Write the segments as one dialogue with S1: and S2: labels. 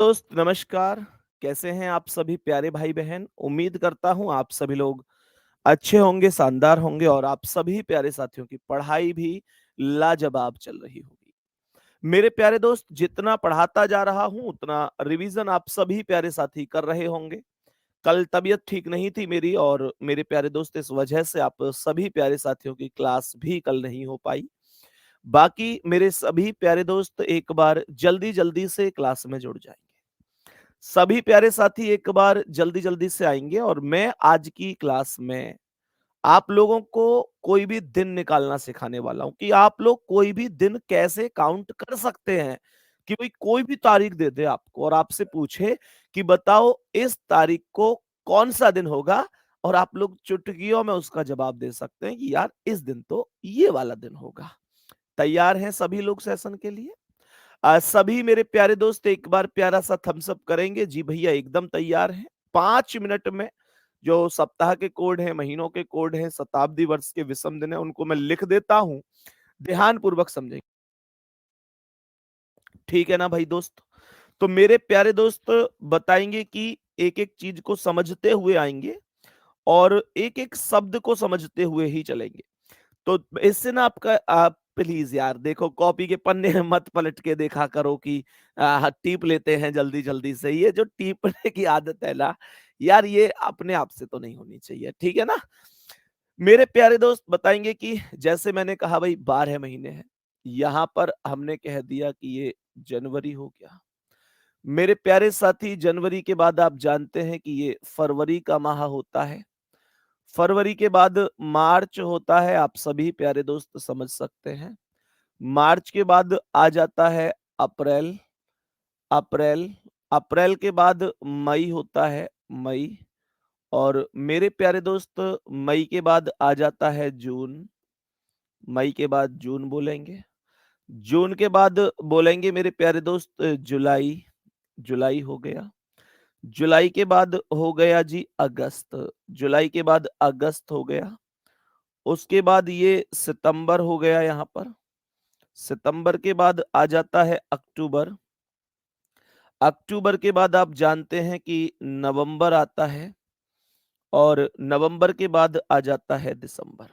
S1: दोस्त नमस्कार। कैसे हैं आप सभी प्यारे भाई-बहन? उम्मीद करता हूँ आप सभी लोग अच्छे होंगे, शानदार होंगे और आप सभी प्यारे साथियों की पढ़ाई भी लाजवाब चल रही होगी। मेरे प्यारे दोस्त जितना पढ़ाता जा रहा हूँ उतना रिवीज़न आप सभी प्यारे साथी कर रहे होंगे। कल तबीयत ठीक नहीं थी मेरी और मेरे प्यारे दोस्त इस वजह से आप सभी प्यारे साथियों की क्लास भी कल नहीं हो पाई। बाकी मेरे सभी प्यारे दोस्त एक बार जल्दी-जल्दी से क्लास में जुड़ जाएँगे। सभी प्यारे साथी एक बार जल्दी-जल्दी से आएँगे और मैं आज की क्लास में आप लोगों को कोई भी दिन निकालना सिखाने वाला हूँ कि आप लोग कोई भी दिन कैसे काउंट कर सकते हैं। कि भाई कोई भी तारीख दे दे आपको और आपसे पूछे कि बताओ इस तारीख को कौन-सा दिन होगा और आप लोग चुटकियों में उसका जवाब दे सकते हैं कि यार इस दिन तो ये वाला दिन होगा। तैयार हैं सभी लोग सेशन के लिए? सभी मेरे प्यारे दोस्त एक बार प्यारा-सा थम्स अप करेंगे। जी भैया एकदम तैयार हैं। 5 मिनट में जो सप्ताह के कोड हैं, महीनों के कोड हैं, शताब्दी वर्ष के विषम दिन हैं, उनको मैं लिख देता हूँ। ध्यानपूर्वक समझेंगे। ठीक है ना भाई दोस्त? तो मेरे प्यारे दोस्त बताएँगे कि एक-एक चीज़ को समझते हुए आएँगे और एक-एक शब्द को समझते हुए ही चलेंगे। तो इससे ना आपका आप प्लीज़ यार देखो कॉपी के पन्ने मत पलट के देखा करो कि टीप लेते हैं जल्दी-जल्दी से। ये जो टीपने की आदत है ना, यार ये अपने आप से तो नहीं होनी चाहिए, ठीक है ना? मेरे प्यारे दोस्त बताएँगे कि जैसे मैंने कहा भई 12 महीने हैं, यहाँ पर हमने कह दिया कि ये जनवरी हो गया। मेरे प्यारे साथी जनवरी के बाद आप जानते हैं कि ये फरवरी का माह होता है। फरवरी के बाद मार्च होता है, आप सभी प्यारे दोस्त समझ सकते हैं। मार्च के बाद आ जाता है अप्रैल, अप्रैल, अप्रैल के बाद मई होता है, मई और मेरे प्यारे दोस्त मई के बाद आ जाता है जून, मई के बाद जून बोलेंगे। जून के बाद बोलेंगे मेरे प्यारे दोस्त जुलाई, जुलाई हो गया। जुलाई के बाद हो गया जी अगस्त, जुलाई के बाद अगस्त हो गया। उसके बाद ये सितंबर हो गया यहाँ पर, सितंबर के बाद आ जाता है अक्टूबर, अक्टूबर के बाद आप जानते हैं कि नवंबर आता है और नवंबर के बाद आ जाता है दिसंबर।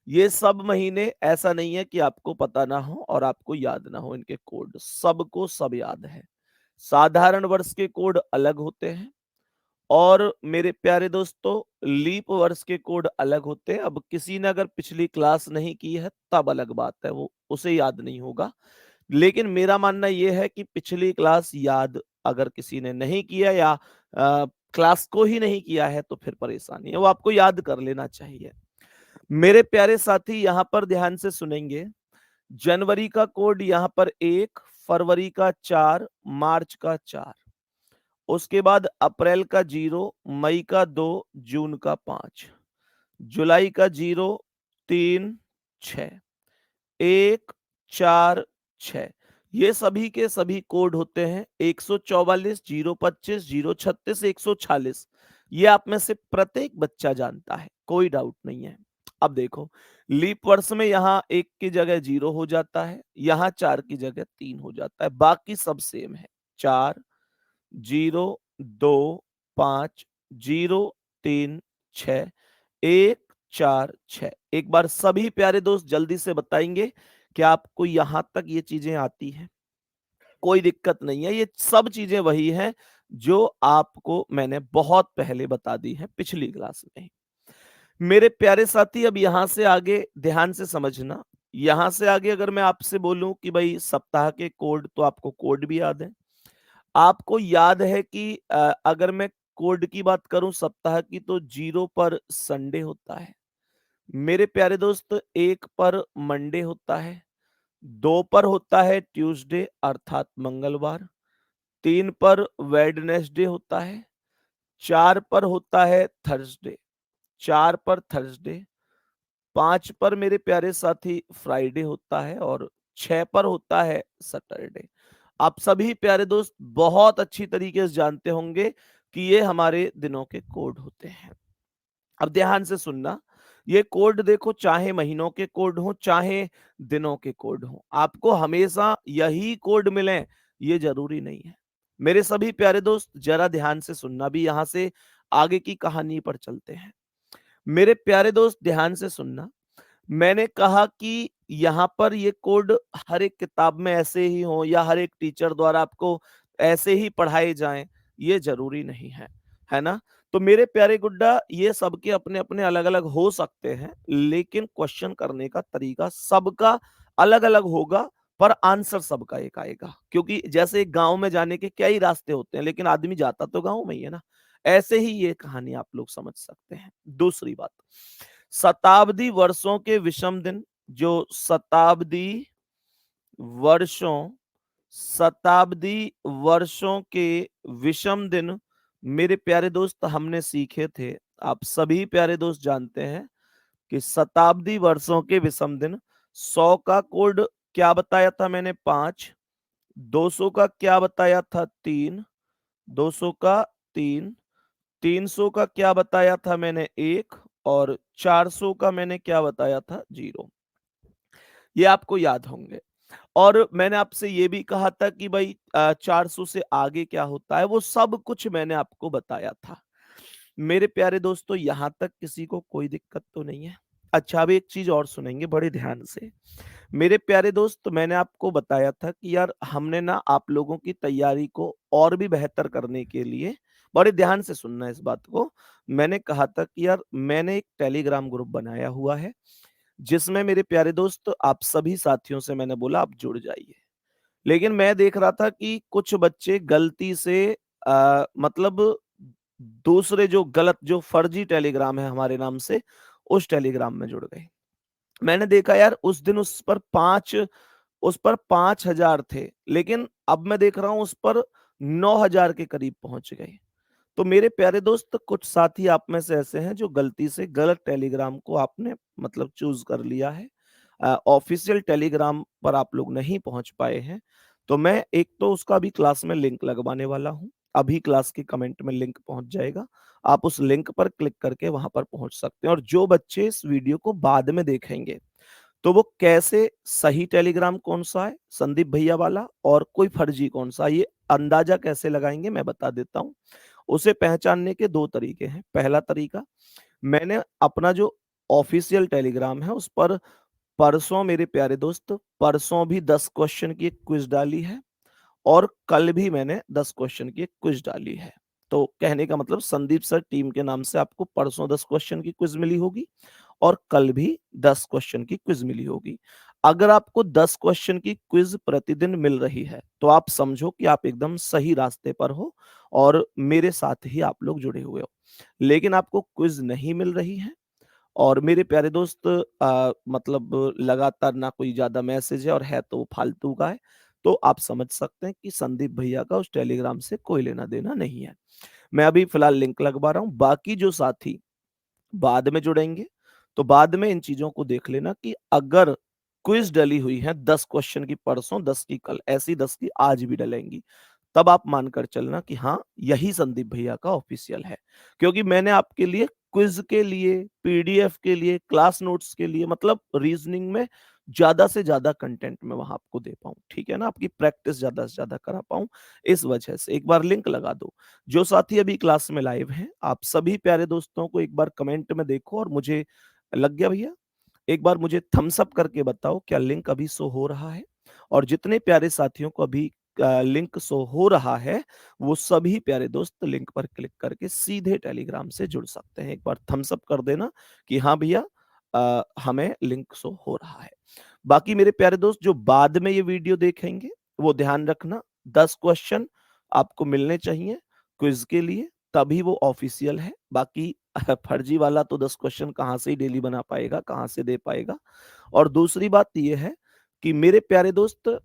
S1: ये सब महीने ऐसा नहीं है कि आपको पता ना हो और आपको याद ना हो इनके कोड, सबको सब याद है। साधारण वर्ष के कोड अलग होते हैं और मेरे प्यारे दोस्तों लीप वर्ष के कोड अलग होते हैं। अब किसी ने अगर पिछली क्लास नहीं की है तब अलग बात है, वो उसे याद नहीं होगा। लेकिन मेरा मानना ये है कि पिछली क्लास याद अगर किसी ने नहीं किया या क्लास को ही नहीं किया है तो फिर परेशानी है, वो आपको याद कर लेना चाहिए। मेरे प्यारे साथी यहाँ पर ध्यान से सुनेंगे, जनवरी का कोड यहाँ पर 1, फरवरी का 4, मार्च का 4, उसके बाद अप्रैल का 0, मई का 2, जून का 5, जुलाई का 0, 3, 6, 1, 4, 6 ये सभी के सभी कोड होते हैं 144, 025, 036, 146 ये आप में से प्रत्येक बच्चा जानता है, कोई डाउट नहीं है। अब देखो लीप वर्ष में यहाँ 1 की जगह 0 हो जाता है, यहाँ 4 की जगह 3 हो जाता है, बाकी सब सेम है। 4, 0, 2, 5, 0, 3, 6, 1, 4, 6 एक बार सभी प्यारे दोस्त जल्दी से बताएँगे कि आपको यहाँ तक ये चीज़ें आती हैं? कोई दिक्कत नहीं है, ये सब चीज़ें वही हैं जो आपको मैंने बहुत पहले बता दी हैं पिछली क्लास में ही। मेरे प्यारे साथी अब यहाँ से आगे ध्यान से समझना, यहाँ से आगे अगर मैं आपसे बोलूँ कि भई सप्ताह के कोड तो आपको कोड भी याद है। आपको याद है कि अगर मैं कोड की बात करूँ सप्ताह की तो 0 पर संडे होता है। मेरे प्यारे दोस्त 1 पर मंडे होता है, 2 पर होता है ट्यूसडे अर्थात मंगलवार, 3 पर वेडनेसडे होता है, 4 पर होता है थर्सडे, 4 पर थर्सडे, 5 पर मेरे प्यारे साथी फ्राइडे होता है और 6 पर होता है सैटरडे। आप सभी प्यारे दोस्त बहुत अच्छी तरीके से जानते होंगे कि ये हमारे दिनों के कोड होते हैं। अब ध्यान से सुनना, ये कोड देखो चाहे महीनों के कोड हों, चाहे दिनों के कोड हों, आपको हमेशा यही कोड मिलें, ये ज़रूरी नहीं है। मेरे सभी प्यारे दोस्त जरा ध्यान से सुनना, भी यहाँ से आगे की कहानी पर चलते हैं। मेरे प्यारे दोस्त ध्यान से सुनना, मैंने कहा कि यहाँ पर ये कोड हर एक किताब में ऐसे ही हो या हर एक टीचर द्वारा आपको ऐसे ही पढ़ाए जाएं, ये जरूरी नहीं है ना? तो मेरे प्यारे गुड्डा, ये सबके अपने-अपने अलग-अलग हो सकते हैं, लेकिन क्वेश्चन करने का तरीका सबका अलग-अलग होगा, पर आंसर सबका एक आएगा। क्योंकि जैसे गाँव में जाने के कई रास्ते होते हैं, लेकिन आदमी जाता तो गाँव में ही है ना? ऐसे ही ये कहानी आप लोग समझ सकते हैं। दूसरी बात, शताब्दी वर्षों के विषम दिन, जो वर्षों शताब्दी वर्षों के विषम दिन मेरे प्यारे दोस्त हमने सीखे थे। आप सभी प्यारे दोस्त जानते हैं कि शताब्दी वर्षों के विषम दिन, 100 का कोड क्या बताया था मैंने? 5, 200 का क्या बताया था? 3, 200 का 3, 300 का क्या बताया था मैंने? 1, और 400 का मैंने क्या बताया था? 0। ये आपको याद होंगे। और मैंने आपसे ये भी कहा था कि भाई 400 से आगे क्या होता है, वो सब कुछ मैंने आपको बताया था। मेरे प्यारे दोस्तों, यहाँ तक किसी को कोई दिक्कत तो नहीं है? अच्छा, अब एक चीज़ और सुनेंगे बड़े ध्यान से। मेरे प्यारे दोस्त, मैंने आपको बताया था कि यार हमने ना आप लोगों की तैयारी को और भी बेहतर करने के लिए, बड़े ध्यान से सुनना इस बात को, मैंने कहा था कि यार मैंने एक टेलीग्राम ग्रुप बनाया हुआ है, जिसमें मेरे प्यारे दोस्त आप सभी साथियों से मैंने बोला आप जुड़ जाइए। लेकिन मैं देख रहा था कि कुछ बच्चे गलती से मतलब दूसरे जो गलत, जो फर्जी टेलीग्राम है हमारे नाम से, उस टेलीग्राम में जुड़ गए। मैंने देखा यार उस पर 5,000 थे, लेकिन अब मैं देख रहा हूँ उस पर 9,000 के करीब पहुंच गए। तो मेरे प्यारे दोस्त, कुछ साथी आप में से ऐसे हैं जो गलती से गलत टेलीग्राम को आपने मतलब चूज कर लिया है। ऑफिशियल टेलीग्राम पर आप लोग नहीं पहुंच पाए हैं। तो मैं एक तो उसका भी क्लास में लिंक लगवाने वाला हूं। अभी क्लास के कमेंट में लिंक पहुंच जाएगा। आप उस लिंक पर क्लिक करके वहां पर पहुंच सकते हैं, और जो बच्चे इस वीडियो को बाद में देखेंगे, तो वो कैसे सही टेलीग्राम कौन सा है संदीप भैया वाला और कोई फर्जी कौन सा, ये अंदाजा कैसे लगाएंगे मैं बता देता हूँ। उसे पहचानने के 2 तरीके हैं। पहला तरीका, मैंने अपना जो ऑफिशियल टेलीग्राम है उस पर परसों मेरे प्यारे दोस्त, परसों भी 10 क्वेश्चन की एक क्विज डाली है, और कल भी मैंने 10 क्वेश्चन की एक क्विज डाली है। तो कहने का मतलब, संदीप सर टीम के नाम से आपको परसों 10 क्वेश्चन की क्विज मिली होगी, और कल भी 10 क्वेश्चन की क्विज मिली होगी। अगर आपको 10 क्वेश्चन की क्विज प्रतिदिन मिल रही है, तो आप समझो कि आप एकदम सही रास्ते पर हो और मेरे साथ ही आप लोग जुड़े हुए हो। लेकिन आपको क्विज नहीं मिल रही है, और मेरे प्यारे दोस्त मतलब लगातार ना कोई ज़्यादा मैसेज है तो वो फालतू का है, तो आप समझ सकते हैं कि संदीप भैया का उस टेलीग्राम से कोई लेना-देना नहीं है। मैं अभी फिलहाल लिंक लगवा रहा हूँ, बाकी जो साथी बाद में जुड़ेंगे, तो बाद में इन चीज़ों को देख लेना कि अगर क्विज़ डली हुई है 10 क्वेश्चन की परसों, 10 की कल, ऐसी 10 की आज भी डलेंगी। तब आप मानकर चलना कि हाँ, यही संदीप भैया का ऑफ़िशियल है। क्योंकि मैंने आपके लिए क्विज़ के लिए, पीडीएफ के लिए, क्लास नोट्स के लिए, मतलब रीज़निंग में ज़्यादा से ज़्यादा कंटेंट मैं वहाँ आपको दे पाऊँ, ठीक है ना? आपकी प्रैक्टिस ज़्यादा से ज़्यादा करा पाऊँ, इस वजह से। एक बार लिंक लगा दो। जो साथी अभी क्लास में लाइव हैं, आप सभी प्यारे दोस्तों को एक बार कमेंट में देखो और मुझे लग गया भैया? एक बार मुझे थम्स अप करके बताओ, क्या लिंक अभी शो हो रहा है? और जितने प्यारे साथियों को अभी लिंक शो हो रहा है, वो सभी प्यारे दोस्त लिंक पर क्लिक करके सीधे टेलीग्राम से जुड़ सकते हैं। एक बार थम्स अप कर देना कि हाँ भैया, हमें लिंक शो हो रहा है। बाकी मेरे प्यारे दोस्त जो बाद में ये वीडियो देखेंगे, वो ध्यान रखना 10 क्वेश्चन आपको मिलने चाहिए क्विज़ के लिए, तभी वो ऑफ़िशियल है। बाकी फर्जी वाला तो 10 क्वेश्चन कहाँ से ही डेली बना पाएगा, कहाँ से दे पाएगा। और दूसरी बात ये है कि मेरे प्यारे दोस्त,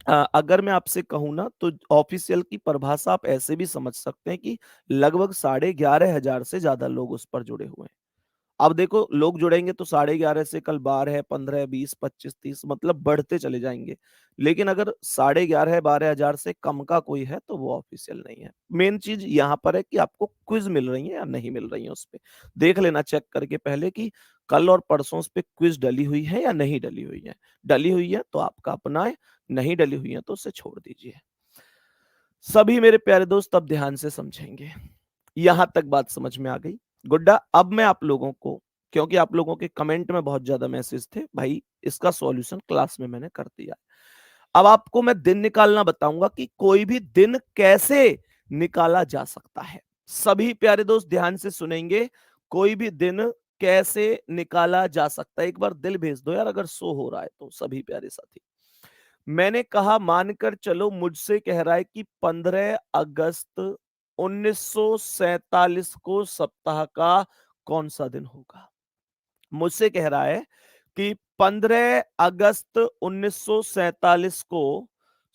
S1: अगर मैं आपसे कहूँ ना, तो ऑफ़िशियल की परिभाषा आप ऐसे भी समझ सकते हैं कि लगभग 11,500 से ज़्यादा लोग उस पर जुड़े हुए हैं। अब देखो, लोग जुड़ेंगे तो 11,500 से कल 12, 15, 20, 25, 30, मतलब बढ़ते चले जाएँगे। लेकिन अगर 11,500 12,000 से कम का कोई है तो वो ऑफ़िशियल नहीं है। मेन चीज़ यहाँ पर है कि आपको क्विज़ मिल रही है या नहीं मिल रही है उस पे। देख लेना चेक करके पहले कि कल और परसों उस पे क्विज़ डली हुई है या नहीं डली हुई है। डली हुई है तो आपका अपनाएँ, नहीं डली हुई है तो उसे छोड़ दीजिए। सभी मेरे प्यारे दोस्त अब ध्यान से समझेंगे। यहां तक बात समझ में आ गई? गुड्डा, अब मैं आप लोगों को, क्योंकि आप लोगों के कमेंट में बहुत ज्यादा मैसेज थे, भाई इसका सॉल्यूशन क्लास में मैंने कर दिया। अब आपको मैं दिन निकालना बताऊंगा कि कोई भी दिन कैसे निकाला जा सकता है। सभी प्यारे दोस्त ध्यान से सुनेंगे। कोई भी दिन कैसे निकाला जा सकता है, एक बार दिल भेज दो यार अगर शो हो रहा है तो, सभी प्यारे साथी। मैंने कहा मानकर चलो मुझसे कह रहा है कि 15 अगस्त 1947 को सप्ताह का कौन सा दिन होगा। मुझसे कह रहा है कि 15 अगस्त 1947 को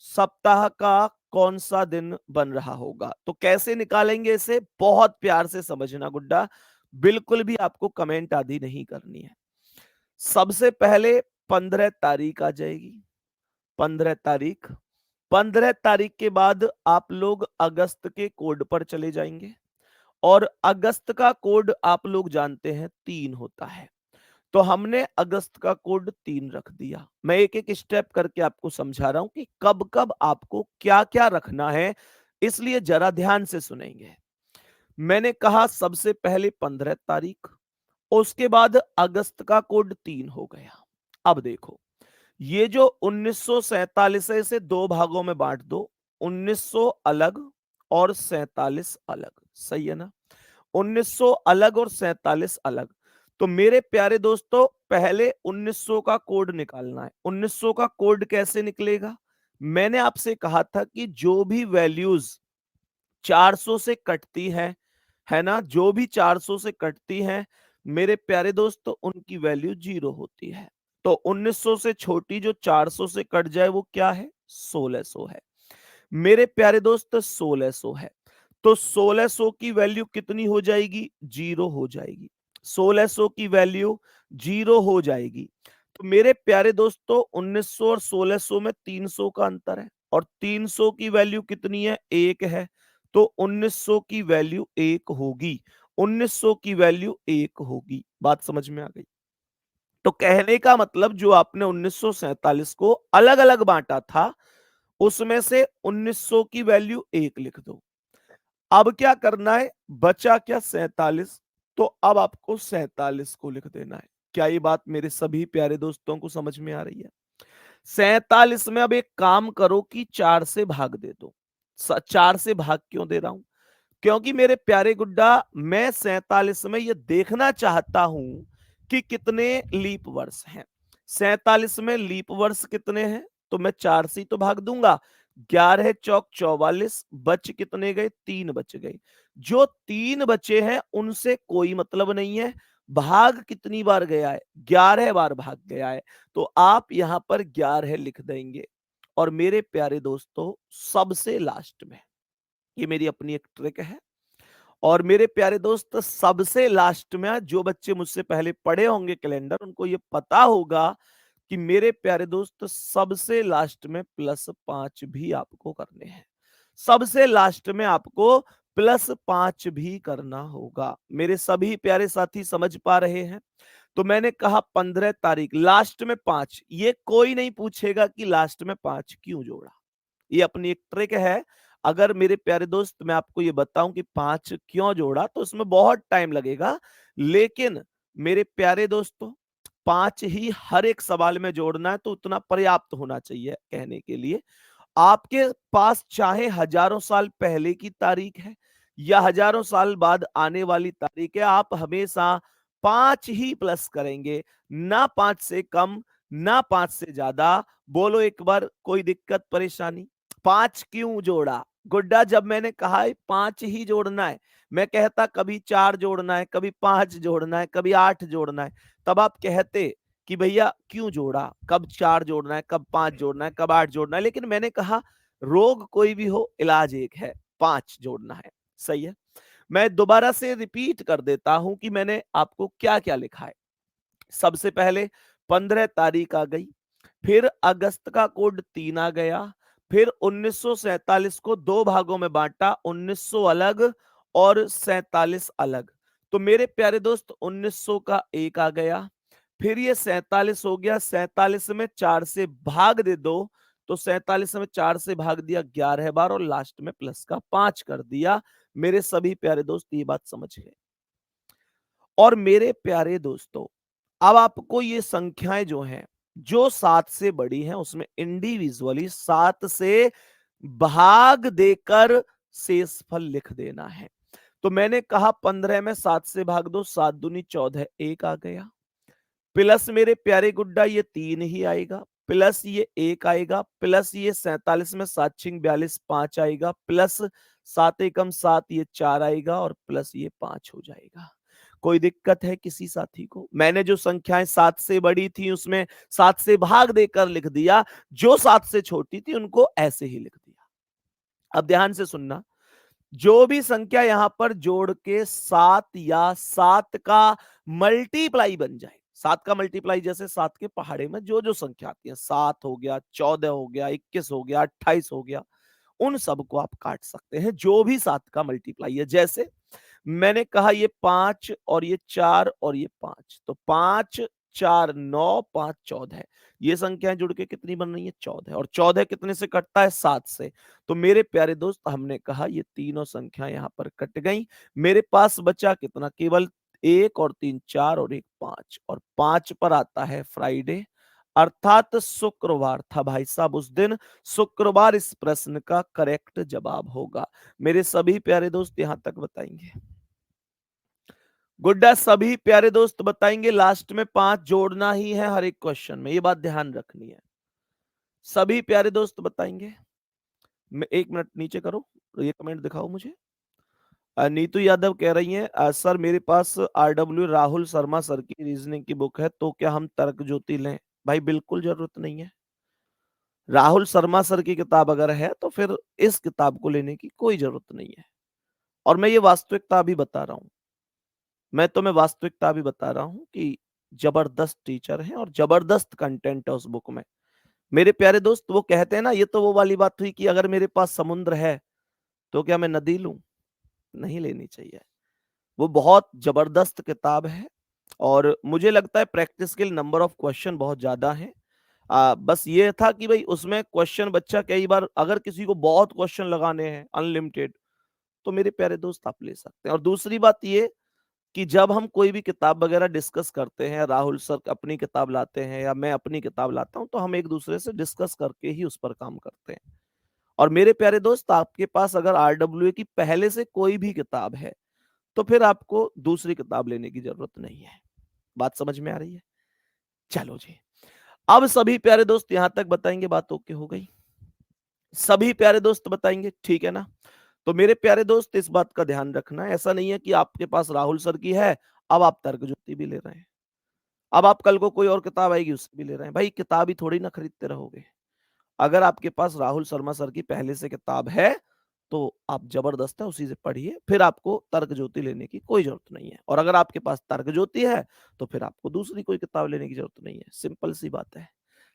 S1: सप्ताह का कौन सा दिन बन रहा होगा। तो कैसे निकालेंगे इसे, बहुत प्यार से समझना गुड्डा, बिल्कुल भी आपको कमेंट आदि नहीं करनी है। सबसे पहले 15 तारीख आ जाएगी। 15 तारीख, 15 तारीख के बाद आप लोग अगस्त के कोड पर चले जाएंगे, और अगस्त का कोड आप लोग जानते हैं 3 होता है। तो हमने अगस्त का कोड 3 रख दिया। मैं एक एक स्टेप करके आपको समझा रहा हूं कि कब कब आपको क्या क्या रखना है, इसलिए जरा ध्यान से सुनेंगे। मैंने कहा सबसे पहले 15 तारीख, उसके बाद अगस्त का कोड 3 हो गया। अब देखो, ये जो 1947 है इसे दो भागों में बांट दो, 1900 अलग और 47 अलग, सही है ना। 1900 अलग और 47 अलग। तो मेरे प्यारे दोस्तों पहले 1900 का कोड निकालना है। 1900 का कोड कैसे निकलेगा, मैंने आपसे कहा था कि जो भी वैल्यूज 400 से कटती है ना, जो भी 400 से कटती हैं मेरे प्यारे दोस्तों उनकी वैल्यू 0 होती है। तो 1900 से छोटी जो 400 से कट जाए वो क्या है, 1600 है। मेरे प्यारे दोस्त 1600 है। तो 1600 की वैल्यू कितनी हो जाएगी, 0 हो जाएगी। 1600 की वैल्यू 0 हो जाएगी। तो मेरे प्यारे दोस्तों 1900 और 1600 में 300 का अंतर है, और 300 की वैल्यू कितनी है, 1 है। तो 1900 की वैल्यू 1 होगी। 1900 की वैल्यू 1 होगी। बात समझ में आ गई। तो कहने का मतलब जो आपने 1947 को अलग अलग बांटा था उसमें से 1900 की वैल्यू 1 लिख दो। अब क्या करना है, बचा क्या, 47। तो अब आपको 47 को लिख देना है। क्या ये बात मेरे सभी प्यारे दोस्तों को समझ में आ रही है? 47 में अब एक काम करो कि 4 से भाग दे दो। 4 से भाग क्यों दे रहा हूं, क्योंकि मेरे प्यारे गुड्डा मैं 47 में ये देखना चाहता हूं कि कितने लीप वर्ष हैं। 47 में लीप वर्ष कितने हैं, तो मैं 4 से तो भाग दूंगा। 11 चौक 44, बच कितने गए, 3 बच गए। जो 3 बचे हैं उनसे कोई मतलब नहीं है, भाग कितनी बार गया है, 11 बार भाग गया है। तो आप यहां पर 11 लिख देंगे। और मेरे प्यारे दोस्तों सबसे लास्ट में, ये मेरी अपनी एक ट्रिक है, और मेरे प्यारे दोस्त सबसे लास्ट में जो बच्चे मुझसे पहले पढ़े होंगे कैलेंडर उनको ये पता होगा कि मेरे प्यारे दोस्त सबसे लास्ट में +5 भी आपको करने हैं। सबसे लास्ट में आपको +5 भी करना होगा। मेरे सभी प्यारे साथी समझ पा रहे हैं? तो मैंने कहा 15 तारीख, लास्ट में 5, ये कोई नहीं पूछेगा कि लास्ट में 5 क्यों जोड़ा। ये अपनी एक ट्रिक है। अगर मेरे प्यारे दोस्त मैं आपको ये बताऊं कि 5 क्यों जोड़ा तो उसमें बहुत टाइम लगेगा, लेकिन मेरे प्यारे दोस्तों 5 ही हर एक सवाल में जोड़ना है, तो उतना पर्याप्त होना चाहिए कहने के लिए। आपके पास चाहे हजारों साल पहले की तारीख है या हजारों साल बाद आने वाली तारीख है, आप हमेशा 5 ही प्लस करेंगे, ना 5 से कम, ना 5 से ज्यादा। बोलो एक बार, कोई दिक्कत परेशानी? 5 क्यों जोड़ा गुड्डा, जब मैंने कहा है 5 ही जोड़ना है, मैं कहता कभी 4 जोड़ना है, कभी 5 जोड़ना है, कभी 8 जोड़ना है, तब आप कहते कि भैया क्यों जोड़ा, कब 4 जोड़ना है, कब 5 जोड़ना है, कब 8 जोड़ना है। लेकिन मैंने कहा रोग कोई भी हो इलाज एक है, 5 जोड़ना है। सही है। मैं दोबारा से रिपीट कर देता हूं कि मैंने आपको क्या क्या लिखा है। सबसे पहले 15 तारीख आ गई, फिर अगस्त का कोड 3 आ गया, फिर 1947 को दो भागों में बांटा, 1900 अलग और 47 अलग। तो मेरे प्यारे दोस्त 1900 का 1 आ गया, फिर ये 47 हो गया, 47 में 4 से भाग दे दो तो 47 में 4 से भाग दिया 11 बार और लास्ट में प्लस का 5 कर दिया। मेरे सभी प्यारे दोस्त ये बात समझ गए। और मेरे प्यारे दोस्तों, अब आपको ये संख्याएं जो हैं, जो 7 से बड़ी हैं, उसमें इंडिविजुअली 7 से भाग देकर शेषफल लिख देना है। तो मैंने कहा 15 में 7 से भाग दो, 7 दूनी 14, 1 आ गया। प्लस मेरे प्यारे गुड्डा ये 3 ही आएगा, प्लस ये 1 आएगा, प्लस ये 47 में 7 छिंग 42 5 आएगा, प्लस 7 एकम 7 ये 4 आएगा और प्लस ये 5 हो जाएगा। कोई दिक्कत है किसी साथी को? मैंने जो संख्याएं 7 से बड़ी थी उसमें 7 से भाग देकर लिख दिया, जो 7 से छोटी थी उनको ऐसे ही लिख दिया। अब ध्यान से सुनना, जो भी संख्या यहां पर जोड़ के 7 या 7 का मल्टीप्लाई बन जाए, 7 का मल्टीप्लाई जैसे 7 के पहाड़े में जो जो संख्या आती है, 7 हो गया, 14 हो गया, 21 हो गया, 28 हो गया, उन सबको आप काट सकते हैं, जो भी 7 का मल्टीप्लाई है। जैसे मैंने कहा ये 5 और ये 4 और ये 5, तो 5 4 9 5 14, ये संख्याएं जुड़ के कितनी बन रही है? 14। और 14 कितने से कटता है? 7 से। तो मेरे प्यारे दोस्त, हमने कहा ये तीनों संख्याएं यहां पर कट गई। मेरे पास बचा कितना? केवल 1 और 3 4 और 1 5, और 5 पर आता है फ्राइडे, अर्थात शुक्रवार था भाई साहब उस दिन। शुक्रवार इस प्रश्न का करेक्ट जवाब होगा। मेरे सभी प्यारे दोस्त यहां तक बताएंगे? गुड्डा सभी प्यारे दोस्त बताएंगे? लास्ट में 5 जोड़ना ही है हर एक क्वेश्चन में, ये बात ध्यान रखनी है। सभी प्यारे दोस्त बताएंगे? मैं 1 मिनट नीचे करो, ये कमेंट दिखाओ मुझे। नीतू यादव कह रही हैं, सर मेरे पास आरडब्ल्यू राहुल शर्मा सर की रीजनिंग की बुक है, तो क्या हम तर्क ज्योति लें? भाई बिल्कुल जरूरत नहीं है। राहुल शर्मा सर की किताब अगर है तो फिर इस किताब को लेने की कोई जरूरत नहीं है। और मैं ये वास्तविकता भी बता रहा हूं, मैं तुम्हें वास्तविकता भी बता रहा हूं कि जबरदस्त टीचर है और जबरदस्त कंटेंट है उस बुक में। मेरे प्यारे दोस्त, वो कहते हैं ना, ये तो वो वाली बात हुई कि अगर मेरे पास समुद्र है तो क्या मैं नदी लूं? नहीं लेनी चाहिए। वो बहुत जबरदस्त किताब है और मुझे लगता है प्रैक्टिस के लिए नंबर ऑफ क्वेश्चन बहुत ज्यादा है। बस ये था कि भाई उसमें क्वेश्चन बच्चा कई बार, अगर किसी को बहुत क्वेश्चन लगाने हैं अनलिमिटेड, तो मेरे प्यारे दोस्त आप ले सकते हैं। और दूसरी बात ये कि जब हम कोई भी किताब वगैरह डिस्कस करते हैं, राहुल सर अपनी किताब लाते हैं या मैं अपनी किताब लाता हूं, तो हम एक दूसरे से डिस्कस करके ही उस पर काम करते हैं। और मेरे प्यारे दोस्त, आपके पास अगर आरडब्ल्यूए की पहले से कोई भी किताब है तो फिर आपको दूसरी किताब लेने की जरूरत नहीं है। बात समझ में आ रही है? चलो जी, अब सभी प्यारे दोस्त यहां तक बताएंगे? बात ओके हो गई? सभी प्यारे दोस्त बताएंगे? ठीक है ना? तो मेरे प्यारे दोस्त, इस बात का ध्यान रखना है, ऐसा नहीं है कि आपके पास राहुल सर की है, अब आप तर्क ज्योति भी ले रहे हैं, अब आप कल को कोई और किताब आएगी उससे भी ले रहे हैं। भाई किताब ही थोड़ी ना खरीदते रहोगे। अगर आपके पास राहुल शर्मा सर की पहले से किताब है तो आप जबरदस्त है, उसी से पढ़िए, फिर आपको तर्क ज्योति लेने की कोई जरूरत नहीं है। और अगर आपके पास तर्क ज्योति है तो फिर आपको दूसरी कोई किताब लेने की जरूरत नहीं है। सिंपल सी बात है।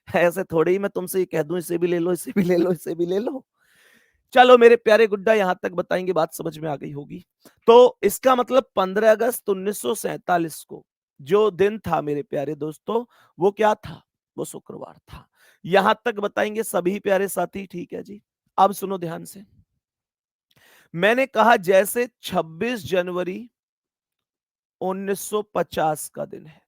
S1: ऐसे थोड़ी ही मैं तुमसे ये कह दूं इसे भी ले लो, इसे भी ले लो, इसे भी ले लो। चलो मेरे प्यारे गुड्डा, यहां तक बताएंगे, बात समझ में आ गई होगी। तो इसका मतलब 15 अगस्त 1947 को जो दिन था मेरे प्यारे दोस्तों, वो क्या था? वो शुक्रवार था। यहां तक बताएंगे सभी प्यारे साथी? ठीक है जी। अब सुनो ध्यान से, मैंने कहा जैसे 26 जनवरी 1950 का दिन है,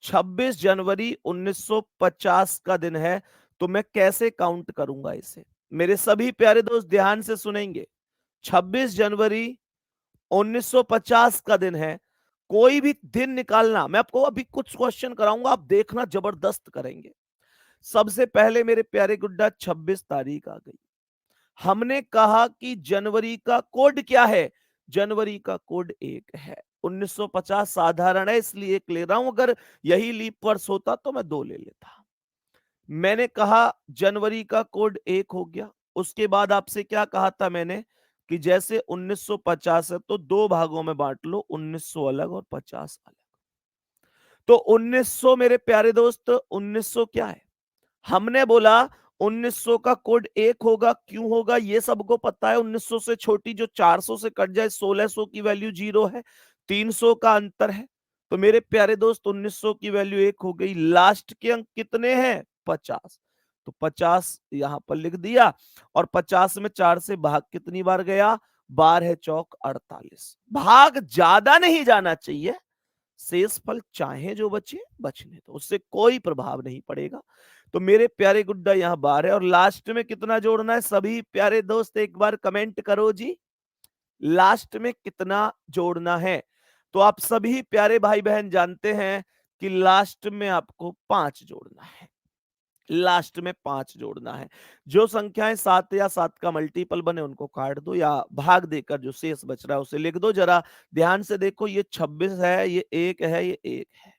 S1: 26 जनवरी 1950 का दिन है, तो मैं कैसे काउंट करूंगा इसे? मेरे सभी प्यारे दोस्त ध्यान से सुनेंगे। 26 जनवरी 1950 का दिन है, कोई भी दिन निकालना, मैं आपको अभी कुछ क्वेश्चन कराऊंगा, आप देखना जबरदस्त करेंगे। सबसे पहले मेरे प्यारे गुड्डा 26 तारीख आ गई। हमने कहा कि जनवरी का कोड क्या है? जनवरी का कोड 1 है। 1950 साधारण है इसलिए 1 ले रहा हूं, अगर यही लीप वर्ष होता तो मैं 2 ले लेता। मैंने कहा जनवरी का कोड 1 हो गया। उसके बाद आपसे क्या कहा था मैंने कि जैसे 1950 है तो 2 भागों में बांट लो, 1900 अलग और 50 अलग। तो 1900 मेरे प्यारे दोस्त, 1900 क्या है? हमने बोला 1900 का कोड 1 होगा, क्यों होगा ये सबको पता है। 1900 से छोटी जो 400 से कट जाए, 1600 की वैल्यू 0 है, 300 का अंतर है। तो मेरे प्यारे दोस्त 1900 की वैल्यू 1 हो गई। लास्ट के अंक कितने हैं? 50। तो 50 यहां पर लिख दिया, और 50 में 4 से भाग कितनी बार गया, 12 चौक 48। भाग ज्यादा नहीं जाना चाहिए, शेषफल चाहे जो बचे बचने तो, उससे कोई प्रभाव नहीं पड़ेगा। तो मेरे प्यारे गुड्डा यहाँ 12 है, और लास्ट में कितना जोड़ना है, सभी प्यारे दोस्त एक बार कमेंट करो जी, लास्ट में कितना जोड़ना है। तो आप सभी प्यारे भाई बहन जानते हैं कि लास्ट में आपको 5 जोड़ना है, लास्ट में 5 जोड़ना है। जो संख्याएं 7 या 7 का मल्टीपल बने उनको काट दो, या भाग देकर जो शेष बच रहा है उसे लिख दो। जरा ध्यान से देखो, ये 26 है, ये 1 है, ये 1 है।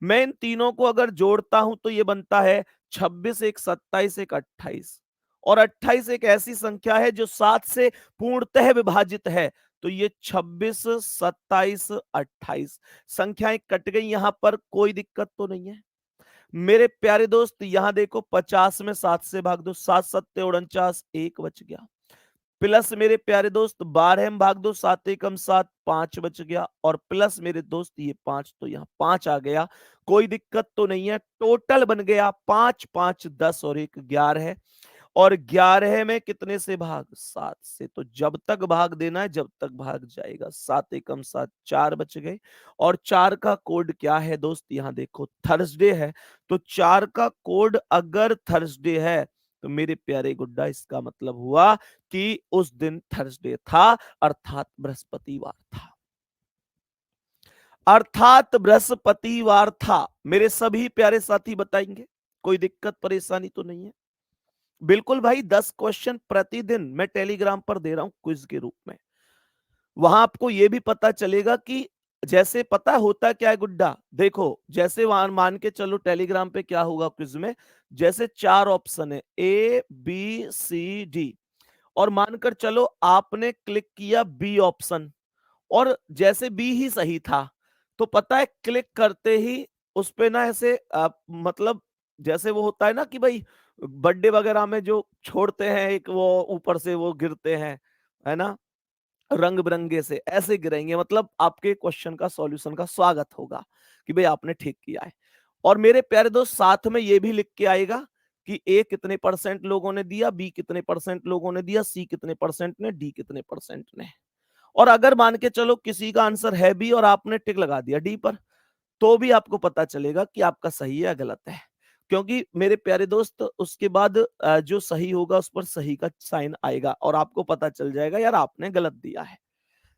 S1: मैं इन तीनों को अगर जोड़ता हूं तो ये बनता है 26, एक 27, एक 28, और 28 एक ऐसी संख्या है जो 7 से पूर्णतः विभाजित है। तो ये 26, 27, 28 संख्याएं कट गई, यहां पर कोई दिक्कत तो नहीं है मेरे प्यारे दोस्त। यहां देखो 50 में 7 से भाग दो, 7 सत्ते 49, एक बच गया। प्लस मेरे प्यारे दोस्त 12 में भाग दो, 7 एकम 7, 5 बच गया। और प्लस मेरे दोस्त ये 5, तो यहाँ 5 आ गया, कोई दिक्कत तो नहीं है। टोटल बन गया 5, 5 10 और 1 11 है। और 11 में कितने से भाग, 7 से। तो जब तक भाग देना है जब तक भाग जाएगा। 7 एकम 7, 4 बच गए। और 4 का कोड क्या है दोस्त, यहां देखो थर्सडे है। तो 4 का कोड अगर थर्सडे है तो मेरे प्यारे गुड्डा इसका मतलब हुआ कि उस दिन थर्सडे था, अर्थात बृहस्पतिवार था, अर्थात बृहस्पतिवार था। मेरे सभी प्यारे साथी बताएंगे, कोई दिक्कत परेशानी तो नहीं है। बिल्कुल भाई, 10 क्वेश्चन प्रतिदिन मैं टेलीग्राम पर दे रहा हूं क्विज के रूप में। वहां आपको यह भी पता चलेगा कि जैसे पता होता क्या है गुड्डा, देखो जैसे वहां मान के चलो टेलीग्राम पे क्या होगा क्विज में, जैसे 4 ऑप्शन है ए बी सी डी, और मानकर चलो आपने क्लिक किया बी ऑप्शन, और जैसे बी ही सही था, तो पता है क्लिक करते ही उस पे ना ऐसे मतलब जैसे वो होता है ना कि भाई बर्थडे वगैरह में जो छोड़ते हैं एक, वो ऊपर से वो गिरते हैं, है ना, रंग बिरंगे से ऐसे गिरेंगे, मतलब आपके क्वेश्चन का सॉल्यूशन का स्वागत होगा कि भाई आपने ठीक किया है। और मेरे प्यारे दोस्त साथ में ये भी लिख के आएगा कि ए कितने परसेंट लोगों ने दिया, बी कितने परसेंट लोगों ने दिया, सी कितने परसेंट ने, डी कितने परसेंट ने। और अगर मान के चलो किसी का आंसर है बी और आपने टिक लगा दिया डी पर, तो भी आपको पता चलेगा कि आपका सही है या गलत है। क्योंकि मेरे प्यारे दोस्त उसके बाद जो सही होगा उस पर सही का साइन आएगा और आपको पता चल जाएगा यार आपने गलत दिया है।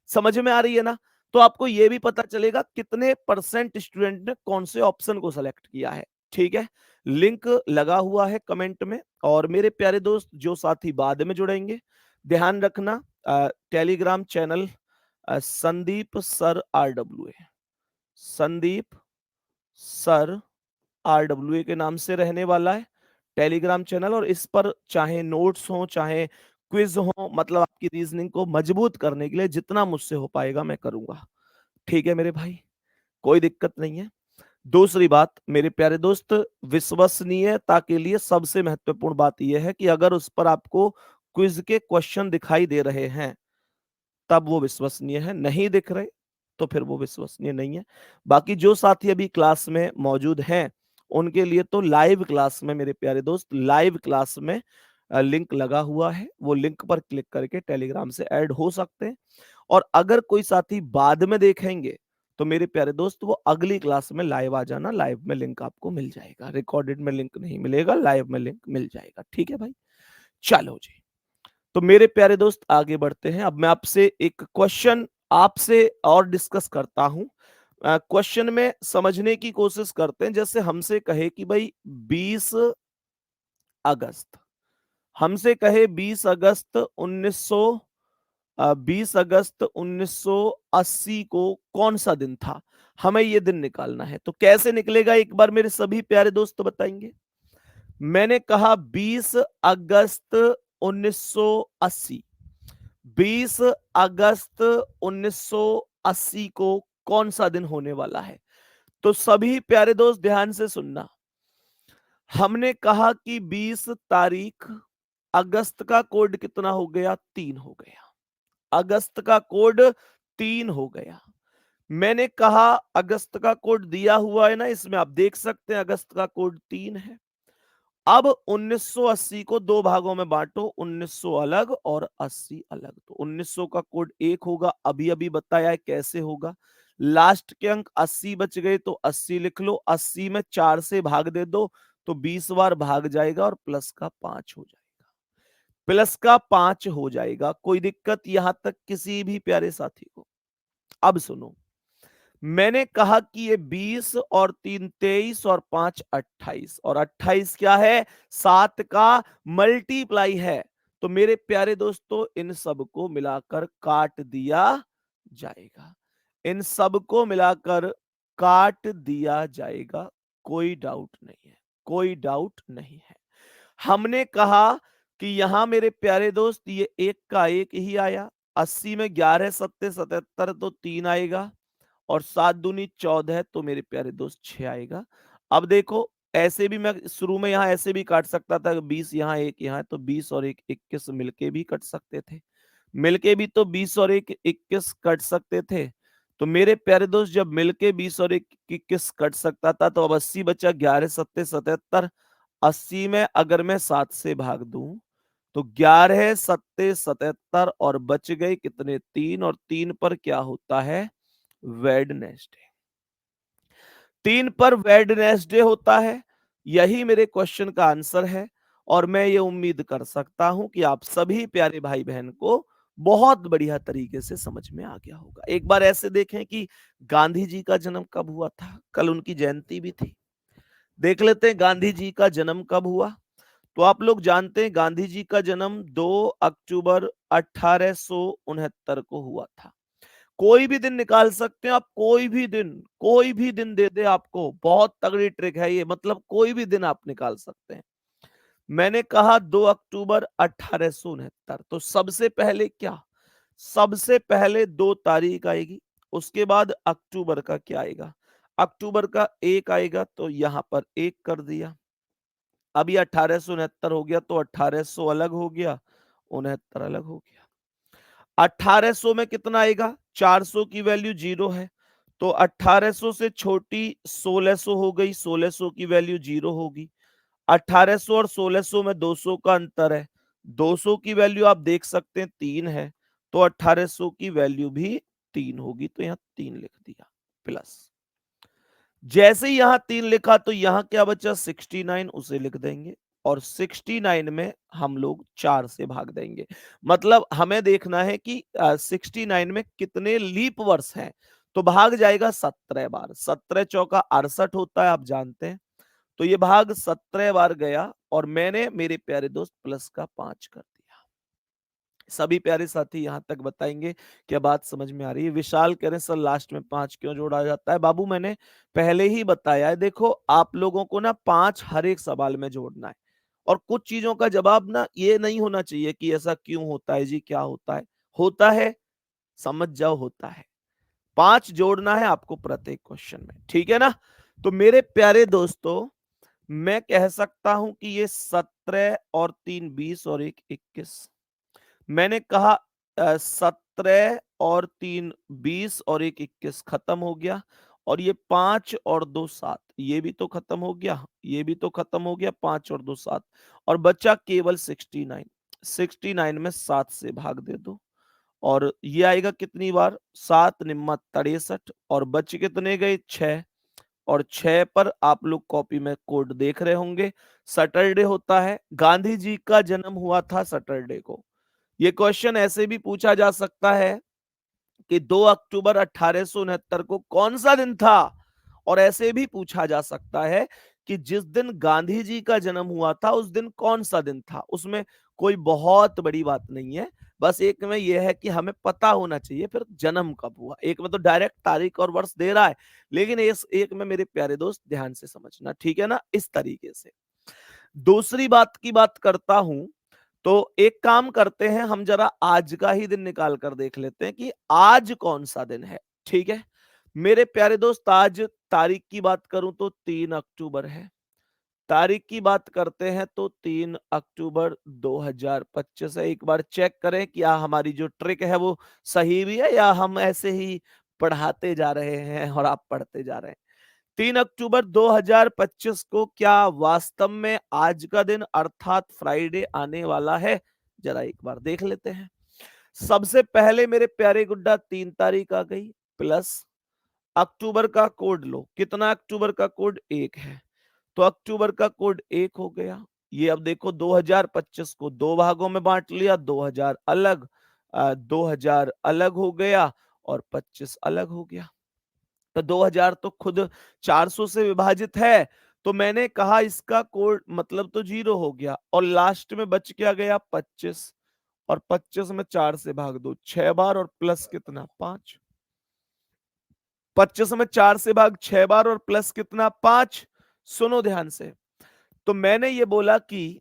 S1: समझ में आ रही है ना? तो आपको यह भी पता चलेगा कितने परसेंट स्टूडेंट ने कौन से ऑप्शन को सेलेक्ट किया है। ठीक है, लिंक लगा हुआ है कमेंट में। और मेरे प्यारे दोस्त जो साथी बाद में जुड़ेंगे, ध्यान रखना Telegram channel Sandeep sir RWA, Sandeep sir RWA के नाम से रहने वाला है टेलीग्राम चैनल। और इस पर चाहे नोट्स हो चाहे क्विज हो, मतलब आपकी रीजनिंग को मजबूत करने के लिए जितना मुझसे हो पाएगा मैं करूंगा। ठीक है मेरे भाई, कोई दिक्कत नहीं है। दूसरी बात मेरे प्यारे दोस्त, विश्वसनीयता के लिए सबसे महत्वपूर्ण बात यह है कि अगर उस पर आपको क्विज के क्वेश्चन दिखाई दे रहे हैं तब वो विश्वसनीय है, नहीं दिख रहे तो फिर वो विश्वसनीय नहीं है। बाकी जो साथी अभी क्लास में मौजूद हैं उनके लिए तो लाइव क्लास में मेरे प्यारे दोस्त, लाइव क्लास में लिंक लगा हुआ है, वो लिंक पर क्लिक करके टेलीग्राम से ऐड हो सकते हैं। और अगर कोई साथी बाद में देखेंगे तो मेरे प्यारे दोस्त वो अगली क्लास में लाइव आ जाना, लाइव में लिंक आपको मिल जाएगा, रिकॉर्डेड में लिंक नहीं मिलेगा, लाइव में लिंक मिल जाएगा। ठीक है भाई, चलो जी। तो मेरे प्यारे दोस्त आगे बढ़ते हैं। अब मैं आपसे एक क्वेश्चन आपसे और डिस्कस करता हूं। क्वेश्चन में समझने की कोशिश करते हैं। जैसे हमसे कहे कि भाई 20 अगस्त, हमसे कहे 20 अगस्त 1980 को कौन सा दिन था, हमें ये दिन निकालना है। तो कैसे निकलेगा एक बार मेरे सभी प्यारे दोस्त बताएंगे। मैंने कहा 20 अगस्त 1980, 20 अगस्त 1980 को कौन सा दिन होने वाला है। तो सभी प्यारे दोस्त ध्यान से सुनना। हमने कहा कि 20 तारीख, अगस्त का कोड कितना हो गया, 3 हो गया, अगस्त का कोड 3 हो गया। मैंने कहा अगस्त का कोड दिया हुआ है ना, इसमें आप देख सकते हैं अगस्त का कोड 3 है। अब 1980 को दो भागों में बांटो, 1900 अलग और 80 अलग। तो 1900 का कोड 1 होगा, अभी अभी बताया है कैसे होगा। लास्ट के अंक 80 बच गए तो 80 लिख लो, 80 में 4 से भाग दे दो तो 20 बार भाग जाएगा और प्लस का 5 हो जाएगा। प्लस का 5 हो जाएगा। कोई दिक्कत यहां तक किसी भी प्यारे साथी को? अब सुनो, मैंने कहा कि ये 20 और 3 23 और 5 28 और 28 क्या है? 7 का मल्टीप्लाई है। तो मेरे प्यारे दोस्तों इन सबको मिलाकर काट दिया जाएगा, इन सबको मिलाकर काट दिया जाएगा। कोई डाउट नहीं है, कोई डाउट नहीं है। हमने कहा कि यहां मेरे प्यारे दोस्त ये एक का एक ही आया, 80 में 11 सत्ते 77 तो 3 आएगा और 7 दूनी 14 तो मेरे प्यारे दोस्त 6 आएगा। अब देखो ऐसे भी मैं शुरू में यहाँ ऐसे भी काट सकता था, 20 यहाँ 1 यहाँ, तो 20 और 1 21 मिलके भी कट सकते थे, मिलके भी तो 20 और 1 21 कट सकते थे। तो मेरे प्यारे दोस्त जब मिलके 20 और 1 21 कट सकता था तो अब 80 बचा, 11 सत्ते 77। 80 में अगर मैं 7 से भाग दूं तो 11 सत्ते 77 और बच गए कितने? 3, और 3 पर क्या होता है? वेडनेसडे। 3 पर वेडनेसडे होता है। यही मेरे क्वेश्चन का आंसर है और मैं ये उम्मीद कर सकता हूं कि आप सभी प्यारे भाई बहन को बहुत बढ़िया तरीके से समझ में आ गया होगा। एक बार ऐसे देखें कि गांधी जी का जन्म कब हुआ था, कल उनकी जयंती भी थी। देख लेते हैं गांधी जी का जन्म कब हुआ। तो आप लोग जानते हैं गांधी जी का जन्म 2 अक्टूबर 1869 को हुआ था। कोई भी दिन निकाल सकते हैं आप, कोई भी दिन दे दे आपको, बहुत तगड़ी ट्रिक है ये, मतलब कोई भी दिन आप निकाल सकते हैं। मैंने कहा 2 अक्टूबर 1869, तो सबसे पहले क्या? सबसे पहले 2 तारीख आएगी, उसके बाद अक्टूबर का क्या आएगा? अक्टूबर का 1 आएगा, तो यहां पर 1 कर दिया। अब ये 1869 हो गया तो 1800 अलग हो गया, 69 अलग हो गया। 1800 में कितना आएगा? 400 की वैल्यू 0 है, तो 1800 से छोटी 1600 हो गई, 1600 की वैल्यू 0 होगी। 1800 और 1600 में 200 का अंतर है, 200 की वैल्यू आप देख सकते हैं 3 है, तो 1800 की वैल्यू भी 3 होगी, तो यहां 3 लिख दिया प्लस। जैसे ही यहां 3 लिखा तो यहां क्या बचा? 69, उसे लिख देंगे और 69 में हम लोग 4 से भाग देंगे। मतलब हमें देखना है कि 69 में कितने लीप वर्ष हैं, तो भाग जाएगा 17 बार। 17 चौका 68 होता है, आप जानते हैं। तो ये भाग 17 बार गया और मैंने मेरे प्यारे दोस्त प्लस का 5 कर दिया। सभी प्यारे साथी यहां तक बताएंगे क्या बात समझ में आ रही है? विशाल कह रहे हैं सर लास्ट में 5 क्यों जोड़ा जाता है? बाबू मैंने पहले ही बताया है, देखो आप लोगों को ना 5 हर एक सवाल में जोड़ना है और कुछ चीजों का जवाब ना ये नहीं होना चाहिए कि ऐसा क्यों होता है जी, क्या होता है। होता है, समझ जाओ होता है। 5 जोड़ना है आपको प्रत्येक क्वेश्चन में, ठीक है ना? तो मेरे प्यारे दोस्तों मैं कह सकता हूं कि ये 17 और 3 20 और 1 21। मैंने कहा 17 और 3 20 और 1 21 खत्म हो गया और ये 5 और 2 7, ये भी तो खत्म हो गया, ये भी तो खत्म हो गया, 5 और 2 7 और बचा केवल 69। 69 में 7 से भाग दे दो और ये आएगा कितनी बार? 7 निम्मा 63 और बच कितने गए? 6। और 6 पर आप लोग कॉपी में कोड देख रहे होंगे, सैटरडे होता है। गांधी जी का जन्म हुआ था सैटरडे को। ये क्वेश्चन ऐसे भी पूछा जा सकता है कि 2 अक्टूबर 1869 को कौन सा दिन था, और ऐसे भी पूछा जा सकता है कि जिस दिन गांधी जी का जन्म हुआ था उस दिन कौन सा दिन था। उसमें कोई बहुत बड़ी बात नहीं है, बस एक में यह है कि हमें पता होना चाहिए फिर जन्म कब हुआ। एक में तो डायरेक्ट तारीख और वर्ष दे रहा है, लेकिन इस एक में मेरे प्यारे दोस्त ध्यान से समझना, ठीक है ना? इस तरीके से दूसरी बात की बात करता हूं, तो एक काम करते हैं, हम जरा आज का ही दिन निकाल कर देख लेते हैं कि आज कौन सा दिन है, ठीक है? मेरे प्यारे दोस्त आज तारीख की बात करूं तो 3 अक्टूबर है। तारीख की बात करते हैं तो 3 अक्टूबर 2025 है। एक बार चेक करें क्या हमारी जो ट्रिक है वो सही भी है या हम ऐसे ही पढ़ाते जा रहे हैं और आप पढ़ते जा रहे हैं। 3 अक्टूबर 2025 को क्या वास्तव में आज का दिन अर्थात फ्राइडे आने वाला है? जरा एक बार देख लेते हैं। सबसे पहले मेरे प्यारे गुड्डा 3 तारीख आ गई, प्लस अक्टूबर का कोड लो। कितना अक्टूबर का कोड? 1 है। तो अक्टूबर का कोड 1 हो गया। ये अब देखो 2025 को 2 भागों में बांट लिया, 2000 अलग, 2000 अलग हो गया और 25 अलग हो गया। तो 2000 तो खुद 400 से विभाजित है, तो मैंने कहा इसका कोड मतलब तो 0 हो गया और लास्ट में बच क्या गया? 25। और 25 में 4 से भाग दो 6 बार और प्लस कितना? 5। 25 में 4 से भाग 6 बार और प्लस कितना? 5। सुनो ध्यान से। तो मैंने ये बोला कि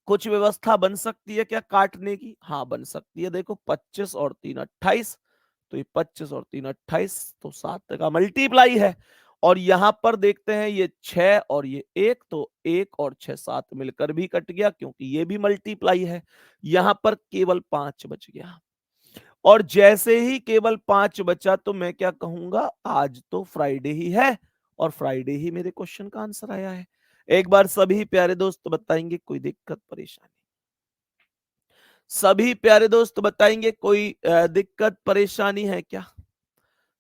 S1: कुछ व्यवस्था बन सकती है क्या काटने की? हाँ, बन सकती है। देखो 25 और 3 28, तो ये 25 और 3 28, तो 7 का मल्टीप्लाई है। और यहां पर देखते हैं ये 6 और ये 1, तो 1 और 6 7 मिलकर भी कट गया क्योंकि ये भी मल्टीप्लाई है। यहां पर केवल 5 बच गया और जैसे ही केवल 5 बचा तो मैं क्या कहूंगा? आज तो फ्राइडे ही है और फ्राइडे ही मेरे क्वेश्चन का आंसर आया है। एक बार सभी प्यारे दोस्त बताएंगे कोई दिक्कत परेशानी? सभी प्यारे दोस्त बताएंगे कोई दिक्कत परेशानी है क्या?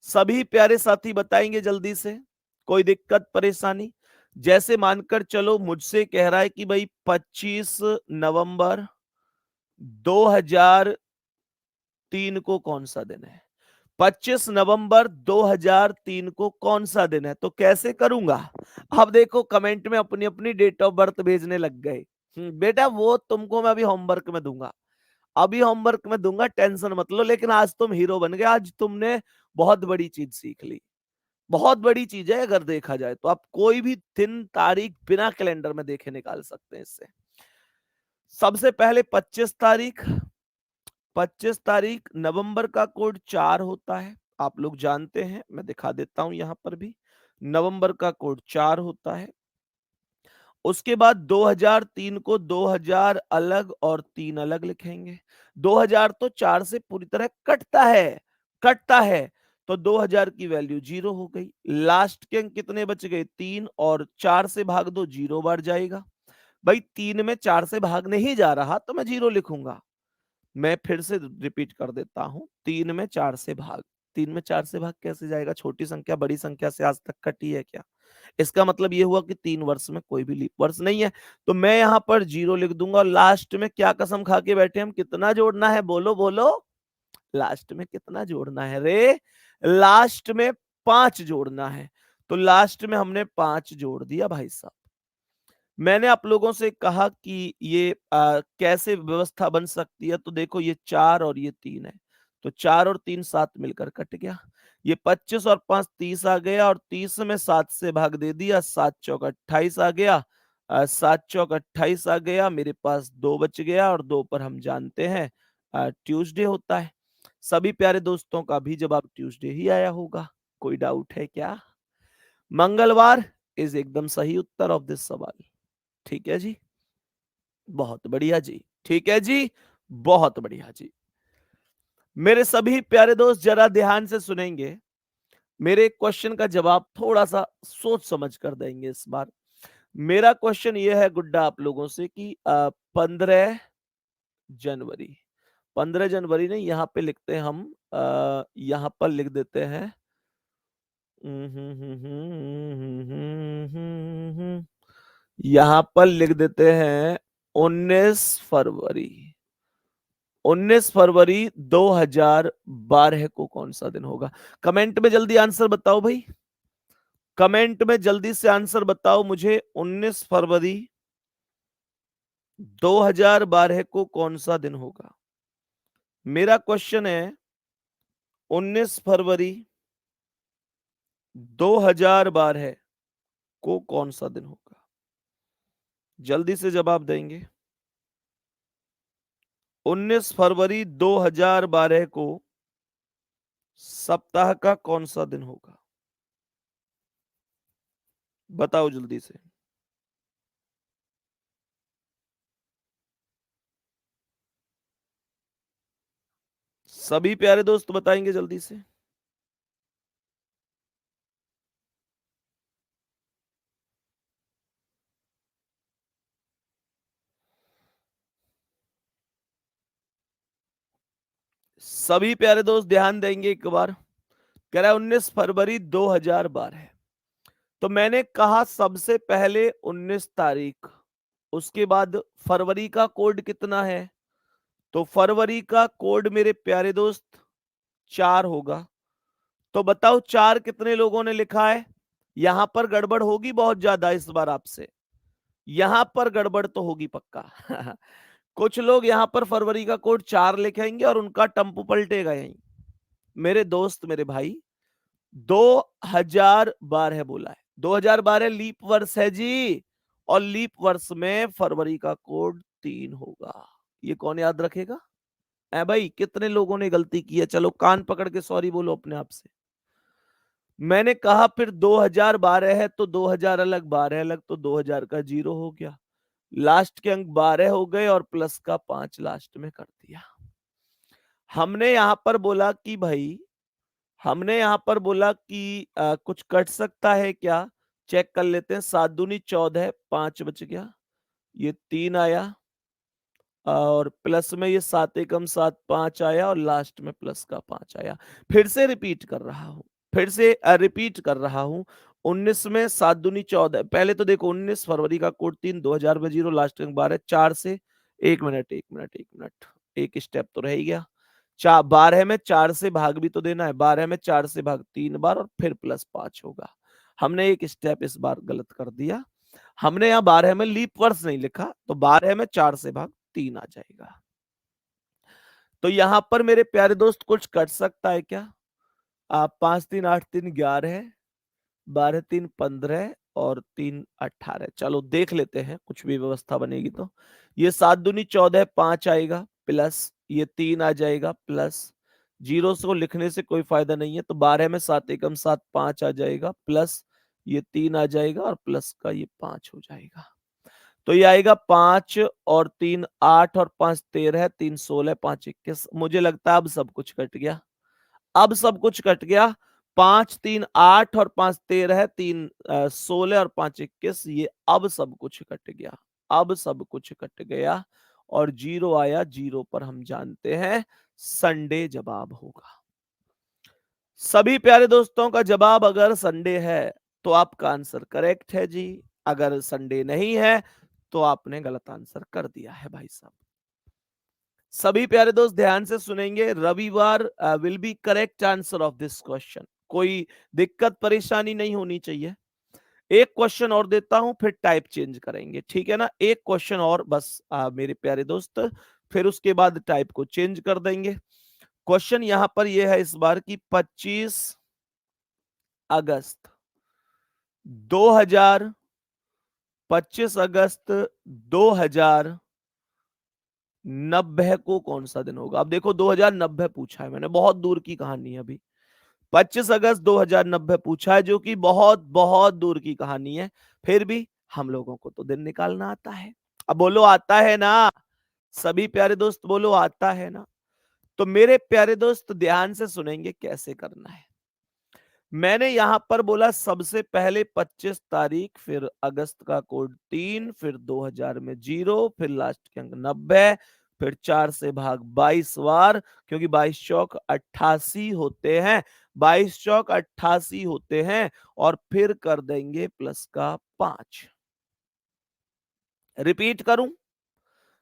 S1: सभी प्यारे साथी बताएंगे जल्दी से, कोई दिक्कत परेशानी? जैसे मानकर चलो मुझसे कह रहा है कि भाई 25 नवंबर 2003 को कौन सा दिन है? 25 नवंबर 2003 को कौन सा दिन है? तो कैसे करूंगा? अब देखो कमेंट में अपनी अपनी डेट ऑफ बर्थ भेजने लग गए। बेटा वो तुमको मैं अभी होमवर्क में दूंगा, अभी होमवर्क में दूंगा, टेंशन मत लो। लेकिन आज तुम हीरो बन गए, आज तुमने बहुत बड़ी चीज सीख ली। बहुत बड़ी चीज है अगर देखा जाए तो। आप कोई भी दिन तारीख बिना कैलेंडर में देखे निकाल सकते हैं इससे। सबसे पहले 25 तारीख, 25 तारीख नवंबर का कोड 4 होता है, आप लोग जानते हैं। मैं दिखा देता हूं यहां पर भी, नवंबर का कोड 4 होता है। उसके बाद 2003 को 2000 अलग और 3 अलग लिखेंगे। 2000 तो 4 से पूरी तरह कटता है, कटता है। तो 2000 की वैल्यू 0 हो गई। लास्ट के अंक कितने बच गए? 3 और 4 से भाग दो 0 बार जाएगा। भाई 3 में 4 से भाग नहीं जा रहा तो मैं 0 लिखूंगा। मैं फिर से रिपीट कर देता हूं, 3 में 4 से भाग। 3 में 4 से भाग कैसे जाएगा? छोटी संख्या बड़ी संख्या से आज तक कटी है क्या? इसका मतलब ये हुआ कि 3 वर्ष में कोई भी लीप वर्ष नहीं है। तो मैं यहां पर 0 लिख दूंगा और लास्ट में क्या कसम खा के बैठे हम, कितना जोड़ना है? बोलो बोलो, लास्ट में कितना जोड़ना है रे? लास्ट में 5 जोड़ना है। तो लास्ट में हमने 5 जोड़ दिया भाई साहब। मैंने आप लोगों से कहा कि ये कैसे व्यवस्था बन सकती है, तो देखो ये 4 और ये 3 है, तो 4 और 3 7 मिलकर कट गया। ये 25 और 5 30 आ गया और 30 में 7 से भाग दे दिया, 7 चौक 28 आ गया। 7 चौक 28 आ गया, मेरे पास 2 बच गया और 2 पर हम जानते हैं ट्यूसडे होता है। सभी प्यारे दोस्तों का भी जवाब ट्यूसडे ही आया होगा। कोई डाउट है क्या? मंगलवार इज एकदम सही उत्तर ऑफ दिस सवाल। ठीक है जी, बहुत बढ़िया जी। ठीक है जी, बहुत बढ़िया जी। मेरे सभी प्यारे दोस्त जरा ध्यान से सुनेंगे, मेरे क्वेश्चन का जवाब थोड़ा सा सोच समझ कर देंगे इस बार। मेरा क्वेश्चन ये है गुड्डा आप लोगों से कि 15 जनवरी, 15 जनवरी नहीं, यहां पे लिखते हैं हम, यहां पर लिख देते हैं, यहां पर लिख देते हैं 19 फरवरी। 19 फरवरी 2012 को कौन सा दिन होगा? कमेंट में जल्दी आंसर बताओ भाई, कमेंट में जल्दी से आंसर बताओ मुझे। 19 फरवरी 2012 को कौन सा दिन होगा? मेरा क्वेश्चन है 19 फरवरी 2012 को कौन सा दिन होगा? जल्दी से जवाब देंगे। 19 फरवरी 2012 को सप्ताह का कौन सा दिन होगा? बताओ जल्दी से। सभी प्यारे दोस्त बताएंगे जल्दी से। सभी प्यारे दोस्त ध्यान देंगे एक बार। कह रहा है 19 फरवरी 2012। तो मैंने कहा सबसे पहले 19 तारीख, उसके बाद फरवरी का कोड कितना है? तो फरवरी का कोड मेरे प्यारे दोस्त 4 होगा। तो बताओ 4 कितने लोगों ने लिखा है? यहां पर गड़बड़ होगी बहुत ज्यादा इस बार आपसे, यहां पर गड़बड़ तो होगी पक्का। कुछ लोग यहां पर फरवरी का कोड 4 लिखेंगे और उनका टंपू पलटेगा यहीं। मेरे दोस्त, मेरे भाई, 2012 बोला है, 2012 लीप वर्ष है जी, और लीप वर्ष में फरवरी का कोड 3 होगा। ये कौन याद रखेगा? ऐ भाई, कितने लोगों ने गलती की है? चलो कान पकड़ के सॉरी बोलो अपने आप से। मैंने कहा फिर 2012 है तो 2000 अलग, 12 अलग, तो 2000 का 0 हो गया। लास्ट के अंक 12 हो गए और प्लस का 5 लास्ट में कर दिया। हमने यहां पर बोला कि भाई, हमने यहां पर बोला कि कुछ कट सकता है क्या? चेक कर लेते हैं। 7 दूनी 14, 5 बच गया, ये 3 आया, और प्लस में ये 7 एकम 7, 5 आया, और लास्ट में प्लस का 5 आया। फिर से रिपीट कर रहा हूं, फिर से रिपीट कर रहा हूं। 19 में 7 दूनी 14, पहले तो देखो 19 फरवरी का कोड 3, 2000 में 0, लास्ट अंक 12, 4 से 1 मिनट, 1 मिनट, 1 मिनट, एक स्टेप तो रह ही गया। 12 में 4 से भाग भी तो देना है, 12 में 4 से भाग 3 बार और फिर प्लस 5 होगा। हमने एक स्टेप इस बार गलत कर दिया। हमने यहाँ 12 में लीप वर्ष नहीं लिखा, तो 12 में 4 से भाग 3 आ जाएगा। तो यहां पर मेरे प्यारे दोस्त कुछ कट सकता है क्या? आप 5 3 8 3 11, 12 3 15 और 3 18। चलो देख लेते हैं, कुछ भी व्यवस्था बनेगी तो। ये 7 दूनी 14, 5 आएगा, प्लस ये 3 आ जाएगा, प्लस जीरो को लिखने से कोई फायदा नहीं है, तो 12 में 7 एकम 7, 5 आ जाएगा, प्लस ये 3 आ जाएगा, और प्लस का ये 5 हो जाएगा। तो ये आएगा 5 और 3 8 और 5 13, 3 16, 5 21। मुझे लगता है अब सब कुछ कट गया, अब सब कुछ कट गया। 5 3 8 और 5 13, 3 16 और 5 21, ये अब सब कुछ कट गया, अब सब कुछ कट गया, और 0 आया। 0 पर हम जानते हैं संडे जवाब होगा। सभी प्यारे दोस्तों का जवाब अगर संडे है तो आपका आंसर करेक्ट है जी, अगर संडे नहीं है तो आपने गलत आंसर कर दिया है भाई साहब। सभी प्यारे दोस्त ध्यान से सुनेंगे, रविवार will be correct answer of this question. कोई दिक्कत परेशानी नहीं होनी चाहिए। एक क्वेश्चन और देता हूं, फिर टाइप चेंज करेंगे, ठीक है ना? एक क्वेश्चन और बस मेरे प्यारे दोस्त, फिर उसके बाद टाइप को चेंज कर देंगे। क्वेश्चन यहां पर यह है इस बार की, 25 अगस्त 2000, 25 अगस्त 2090 को कौन सा दिन होगा? अब देखो 2090 पूछा है मैंने, बहुत दूर की कहानी है अभी। 25 अगस्त 2090 पूछा है, जो कि बहुत बहुत दूर की कहानी है। फिर भी हम लोगों को तो दिन निकालना आता है। अब बोलो आता है ना? सभी प्यारे दोस्त बोलो आता है ना? तो मेरे प्यारे दोस्त ध्यान से सुनेंगे कैसे करना है। मैंने यहां पर बोला सबसे पहले 25 तारीख, फिर अगस्त का कोड 3, फिर 2000 में 0, फिर लास्ट के अंक 90, फिर 4 से भाग 22 बार, क्योंकि 22 चौक 88 होते हैं, 22 चौक 88 होते हैं, और फिर कर देंगे प्लस का 5। रिपीट करूं?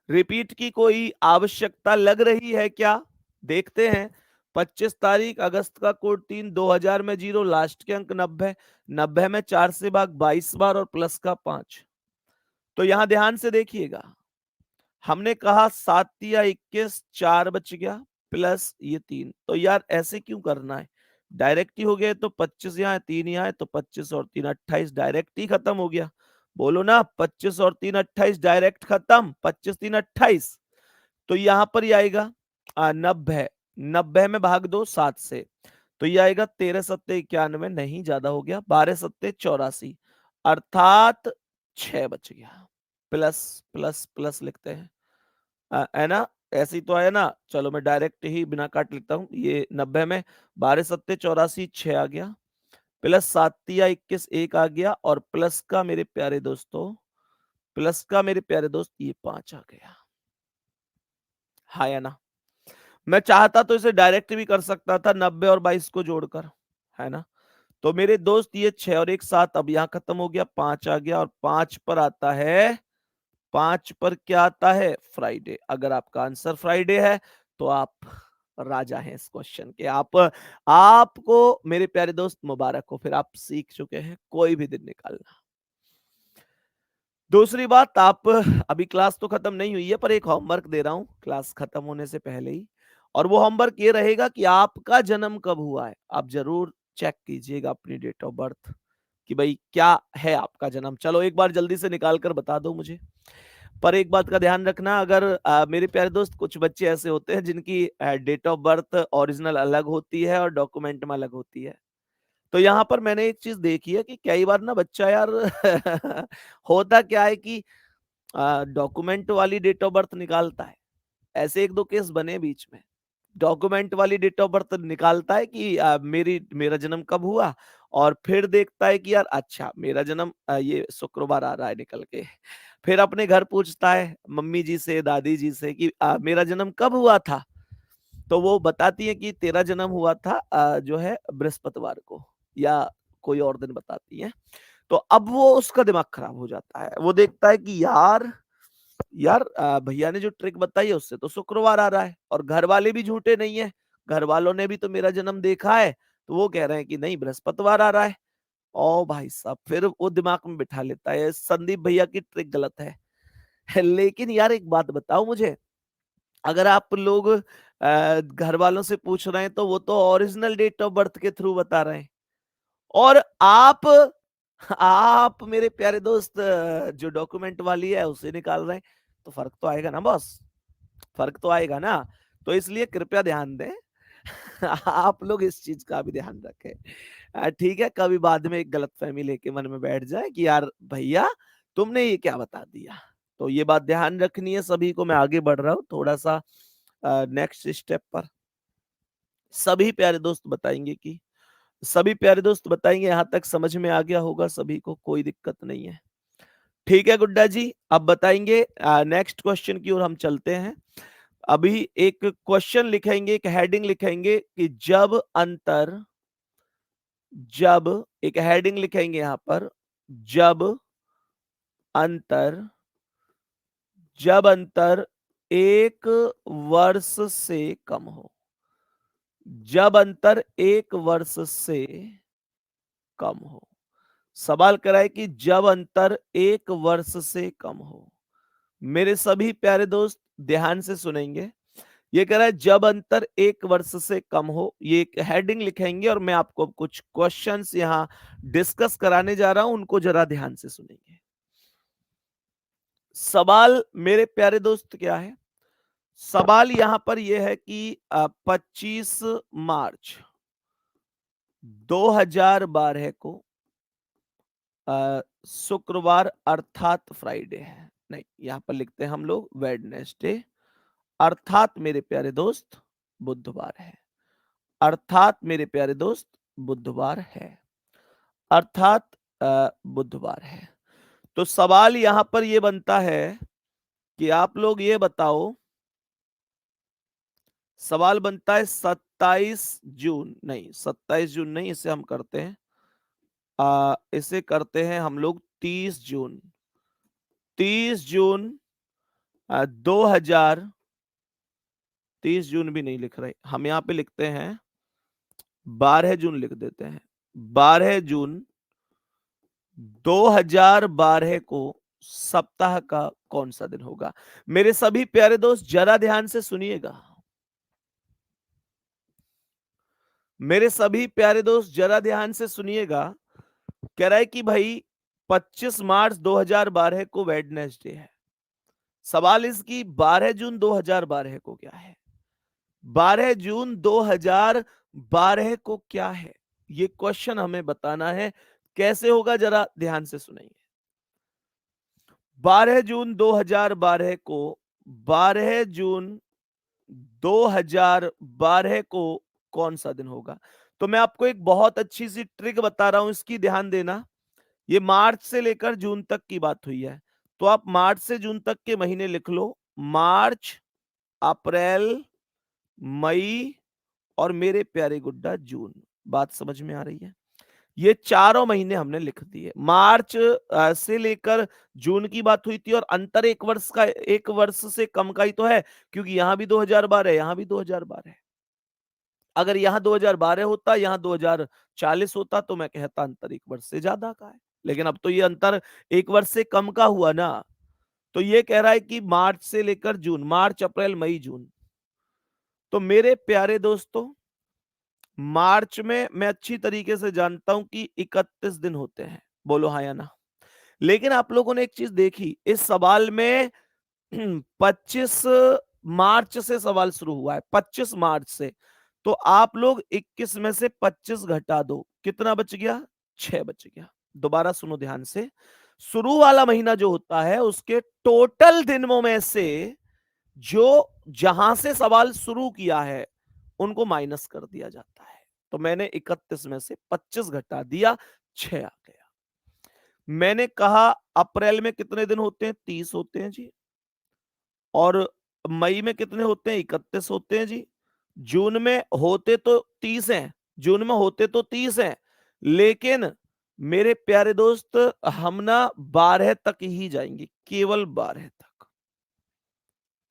S1: रिपीट की कोई आवश्यकता लग रही है क्या? देखते हैं। 25 तारीख, अगस्त का कोड 3, 2000 में 0, लास्ट के अंक 90, 90 में 4 से भाग 22 बार और प्लस का 5। तो यहां ध्यान से देखिएगा, हमने कहा 7 या 21, 4 बच गया, प्लस ये 3। तो यार ऐसे क्यों करना है? डायरेक्ट ही हो गया, तो 25 यहाँ 3 यहाँ है, तो 25 और 3 28, डायरेक्ट ही खत्म हो गया। बोलो ना, 25 और 3 28, डायरेक्ट खत्म, 25 3 28। तो यहां पर ये आएगा 90, 90 में भाग दो 7 से, तो ये आएगा 13 सत्ते 91, नहीं ज्यादा हो गया, 12 सत्ते 84, अर्थात 6 बच गया। प्लस प्लस प्लस लिखते हैं, है ना? ऐसे ही तो आया ना? चलो मैं डायरेक्ट ही बिना काट लिखता हूं। ये 90 में 12 सत्ते 84, 6 आ गया, प्लस 7 या 21, 1 आ गया, और प्लस का मेरे प्यारे दोस्तों, प्लस का मेरे प्यारे दोस्त ये 5 आ गया। हाँ या ना? मैं चाहता तो इसे डायरेक्ट भी कर सकता था 90 और 22 को जोड़कर, है ना? तो मेरे दोस्त ये 6 और 1 7, अब यहाँ खत्म हो गया, 5 आ गया और 5 पर आता है, 5 पर क्या आता है? फ्राइडे। अगर आपका आंसर फ्राइडे है तो आप राजा हैं इस क्वेश्चन के। आपको मेरे प्यारे दोस्त मुबारक हो, फिर आप सीख चुके हैं कोई भी दिन निकालना। दूसरी बात, आप अभी क्लास तो खत्म नहीं हुई है पर एक होमवर्क दे रहा हूं क्लास खत्म होने से पहले ही, और वो होमवर्क ये रहेगा कि आपका जन्म कब हुआ है। आप जरूर चेक कीजिएगा अपनी डेट ऑफ बर्थ कि भाई क्या है आपका जन्म। चलो एक बार जल्दी से निकाल कर बता दो मुझे। पर एक बात का ध्यान रखना, अगर मेरे प्यारे दोस्त कुछ बच्चे ऐसे होते हैं जिनकी डेट ऑफ बर्थ ओरिजिनल अलग होती है और डॉक्यूमेंट में अलग होती है। तो यहाँ पर मैंने एक चीज देखी है कि कई बार ना बच्चा यार होता क्या है कि डॉक्यूमेंट वाली डेट ऑफ बर्थ निकालता है। ऐसे एक दो केस बने बीच में। डॉक्यूमेंट वाली डेट ऑफ बर्थ निकालता है कि मेरा जन्म कब हुआ, और फिर देखता है कि यार अच्छा मेरा जन्म ये शुक्रवार आ रहा है निकल के। फिर अपने घर पूछता है मम्मी जी से, दादी जी से कि मेरा जन्म कब हुआ था? तो वो बताती है कि तेरा जन्म हुआ था जो है बृहस्पतिवार को, या कोई और दिन बताती है। तो अब वो उसका दिमाग खराब हो जाता है। वो देखता है कि यार यार भैया ने जो ट्रिक बताई है उससे तो शुक्रवार आ रहा है, और घर वाले भी झूठे नहीं है। घर वालों ने भी तो मेरा जन्म देखा है, तो वो कह रहे हैं कि नहीं बृहस्पतिवार आ रहा है। ओ भाई साहब, फिर वो दिमाग में बिठा लेता है संदीप भैया की ट्रिक गलत है। लेकिन यार एक बात बताओ मुझे, अगर आप लोग घर वालों से पूछ रहे हैं तो वो तो ओरिजिनल डेट ऑफ बर्थ के थ्रू बता रहे हैं, और आप मेरे प्यारे दोस्त जो डॉक्यूमेंट वाली है उसे निकाल रहे हैं। तो फर्क तो आएगा ना बॉस, फर्क तो आएगा ना। तो इसलिए कृपया ध्यान दें। आप लोग इस चीज का भी ध्यान रखें। ठीक है, कभी बाद में एक गलतफहमी लेके मन में बैठ जाए कि यार भैया तुमने ये क्या बता दिया। तो ये बात ध्यान रखनी है सभी को। मैं आगे बढ़ रहा हूँ थोड़ा सा नेक्स्ट स्टेप पर। सभी प्यारे दोस्त बताएंगे कि सभी प्यारे दोस्त बताएंगे यहां तक समझ में आ गया होगा सभी को, कोई दिक्कत नहीं है। ठीक है गुड्डा जी, अब बताएंगे। नेक्स्ट क्वेश्चन की ओर हम चलते हैं। अभी एक क्वेश्चन लिखेंगे, एक हेडिंग लिखेंगे कि जब एक हेडिंग लिखेंगे यहां पर, जब अंतर जब अंतर 1 वर्ष से कम हो। जब अंतर 1 वर्ष से कम हो। सवाल कराए कि जब अंतर 1 वर्ष से कम हो। मेरे सभी प्यारे दोस्त ध्यान से सुनेंगे। ये कह रहा है जब अंतर 1 वर्ष से कम हो। ये एक हेडिंग लिखेंगे और मैं आपको कुछ क्वेश्चंस यहां डिस्कस कराने जा रहा हूं, उनको जरा ध्यान से सुनेंगे। सवाल मेरे प्यारे दोस्त क्या है? सवाल यहां पर यह है कि 25 मार्च 2012 को शुक्रवार अर्थात फ्राइडे है। नहीं, यहां पर लिखते हैं हम लोग वेडनेसडे, अर्थात मेरे प्यारे दोस्त बुधवार है। अर्थात मेरे प्यारे दोस्त बुधवार है। अर्थात बुधवार है। तो सवाल यहां पर यह बनता है कि आप लोग ये बताओ, सवाल बनता है 27 जून, नहीं 27 जून नहीं, इसे हम करते हैं इसे करते हैं हम लोग 30 जून। 30 जून 2000, 30 जून भी नहीं लिख रहे हम, यहाँ पे लिखते हैं 12 जून लिख देते हैं। 12 जून 2012 को सप्ताह का कौन सा दिन होगा? मेरे सभी प्यारे दोस्त जरा ध्यान से सुनिएगा। मेरे सभी प्यारे दोस्त जरा ध्यान से सुनिएगा। कह रहा है कि भाई 25 मार्च 2012 को वेडनेसडे है। सवाल इसकी 12 जून 2012 को क्या है? 12 जून 2012 को क्या है? ये क्वेश्चन हमें बताना है। कैसे होगा जरा ध्यान से सुनेंगे। 12 जून 2012 को 12 जून 2012 को कौन सा दिन होगा? तो मैं आपको एक बहुत अच्छी सी ट्रिक बता रहा हूं, इसकी ध्यान देना। ये मार्च से लेकर जून तक की बात हुई है, तो आप मार्च से जून तक के महीने लिख लो। मार्च, अप्रैल, मई और मेरे प्यारे गुड्डा जून। बात समझ में आ रही है? ये चारों महीने हमने लिख दिए। मार्च से लेकर जून की बात हुई थी और अंतर 1 वर्ष का, 1 वर्ष से कम का ही तो है, क्योंकि यहां भी 2012 है, यहां भी 2012 है। अगर यहाँ 2012 होता, यहाँ 2040 होता, तो मैं कहता अंतर 1 वर्ष से ज्यादा का है। लेकिन अब तो ये अंतर 1 वर्ष से कम का हुआ ना। तो ये कह रहा है कि मार्च से लेकर जून, मार्च, अप्रैल, मई, जून। तो मेरे प्यारे दोस्तों, मार्च में मैं अच्छी तरीके से जानता हूं कि 31 दिन होते हैं। बोलो हाँ या ना? लेकिन आप लोगों ने एक चीज देखी इस सवाल में, 25 मार्च से सवाल शुरू हुआ है, 25 मार्च से। तो आप लोग 21 में से 25 घटा दो, कितना बच गया? 6 बच गया। दोबारा सुनो ध्यान से। शुरू वाला महीना जो होता है उसके टोटल दिनों में से जो जहां से सवाल शुरू किया है उनको माइनस कर दिया जाता है। तो मैंने 31 में से 25 घटा दिया, 6 आ गया। मैंने कहा अप्रैल में कितने दिन होते हैं? 30 होते हैं जी। और मई में कितने होते हैं? 31 होते हैं जी। जून में होते तो 30 हैं, जून में होते तो 30 हैं, लेकिन मेरे प्यारे दोस्त हम ना 12 तक ही जाएंगे, केवल 12 तक,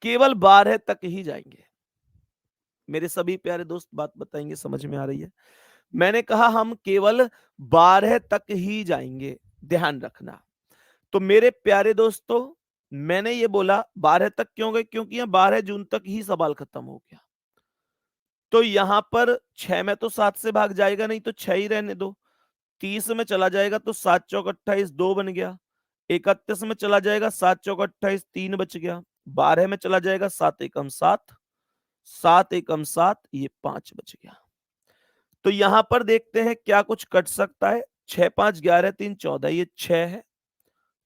S1: केवल 12 तक ही जाएंगे। मेरे सभी प्यारे दोस्त बात बताएंगे, समझ में आ रही है? मैंने कहा हम केवल 12 तक ही जाएंगे, ध्यान रखना। तो मेरे प्यारे दोस्तों, मैंने ये बोला 12 तक क्यों गए? क्योंकि यहां 12 जून तक ही सवाल खत्म हो गया। तो यहां पर 6 में तो 7 से भाग जाएगा नहीं, तो 6 ही रहने दो। 30 में चला जाएगा तो 7 चौक 28, 2 बन गया। 31 में चला जाएगा 7 चौक 28, 3 बच गया। 12 में चला जाएगा 7 एकम 7, 7 एकम 7, ये 5 बच गया। तो यहां पर देखते हैं क्या कुछ कट सकता है। 6 5 11 3 14, ये 6 है,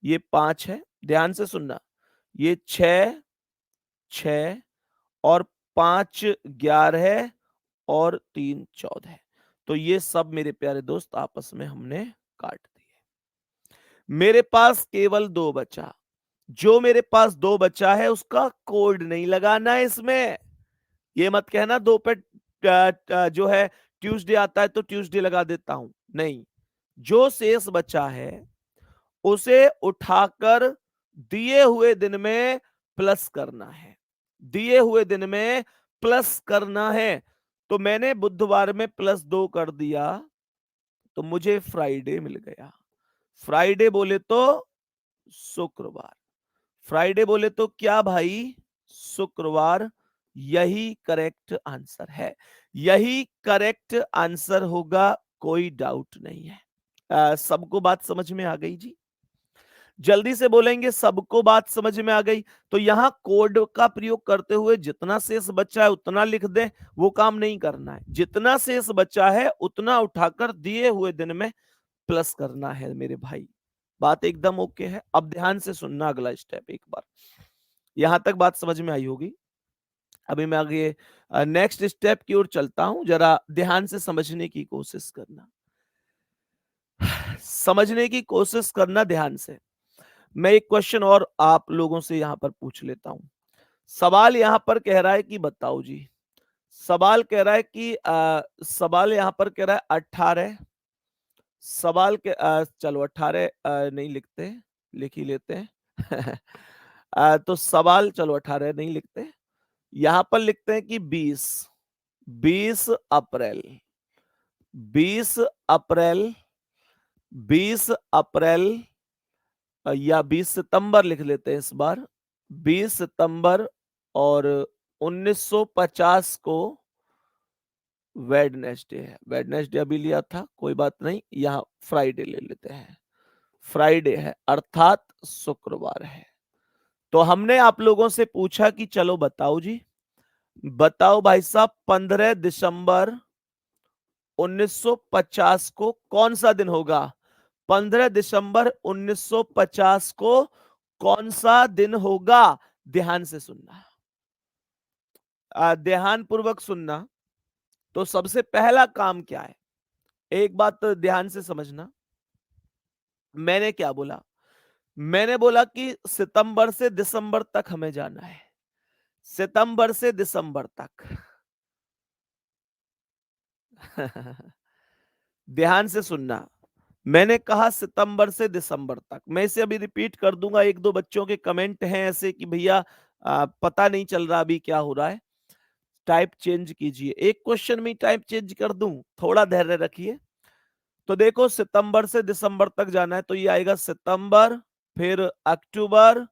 S1: ये 5 है। ध्यान से सुनना, ये 6 6 और 5 11 और 3 14। तो ये सब मेरे प्यारे दोस्त आपस में हमने काट दिए। मेरे पास केवल 2 बचा। जो मेरे पास 2 बचा है उसका कोड नहीं लगाना है इसमें। ये मत कहना 2 पे जो है ट्यूसडे आता है तो ट्यूसडे लगा देता हूं, नहीं। जो शेष बचा है उसे उठाकर दिए हुए दिन में प्लस करना है, दिए हुए दिन में प्लस करना है। तो मैंने बुधवार में +2 कर दिया, तो मुझे फ्राइडे मिल गया। फ्राइडे बोले तो शुक्रवार, फ्राइडे बोले तो क्या भाई? शुक्रवार। यही करेक्ट आंसर है, यही करेक्ट आंसर होगा, कोई डाउट नहीं है। सबको बात समझ में आ गई जी? जल्दी से बोलेंगे सबको बात समझ में आ गई? तो यहां कोड का प्रयोग करते हुए जितना शेष बचा है उतना लिख दें, वो काम नहीं करना है। जितना शेष बचा है उतना उठाकर दिए हुए दिन में प्लस करना है मेरे भाई। बात एकदम ओके है? अब ध्यान से सुनना अगला स्टेप एक बार। यहां तक बात समझ में आई होगी। अभी मैं आगे नेक्स्ट स्टेप की ओर चलता हूं, जरा ध्यान से समझने की कोशिश करना, समझने की कोशिश करना ध्यान से। मैं एक क्वेश्चन और आप लोगों से यहां पर पूछ लेता हूं। सवाल यहां पर कह रहा है कि बताओ जी, सवाल कह रहा है कि सवाल यहां पर कह रहा है 18, सवाल के चलो 18 नहीं लिखते, लिख ही लेते हैं। तो सवाल चलो 18 नहीं लिखते, यहां पर लिखते हैं कि 20 20 अप्रैल, 20 अप्रैल, 20 अप्रैल या 20 सितंबर लिख लेते हैं इस बार। 20 सितंबर और 1950 को वेडनेसडे है। वेडनेसडे अभी लिया था, कोई बात नहीं, यहां फ्राइडे ले लेते हैं। फ्राइडे है अर्थात शुक्रवार है। तो हमने आप लोगों से पूछा कि चलो बताओ जी, बताओ भाई साहब, 15 दिसंबर 1950 को कौन सा दिन होगा? 15 दिसंबर 1950 को कौन सा दिन होगा? ध्यान से सुनना, ध्यान पूर्वक सुनना। तो सबसे पहला काम क्या है? एक बात तो ध्यान से समझना, मैंने क्या बोला? मैंने बोला कि सितंबर से दिसंबर तक हमें जाना है, सितंबर से दिसंबर तक। ध्यान से सुनना। मैंने कहा सितंबर से दिसंबर तक। मैं इसे अभी रिपीट कर दूंगा। एक दो बच्चों के कमेंट हैं ऐसे कि भैया पता नहीं चल रहा अभी क्या हो रहा है। टाइप चेंज कीजिए। एक क्वेश्चन में टाइप चेंज कर दूं, थोड़ा धैर्य रखिए। तो देखो सितंबर से दिसंबर तक जाना है तो ये आएगा सितंबर, फिर अक्टूबर,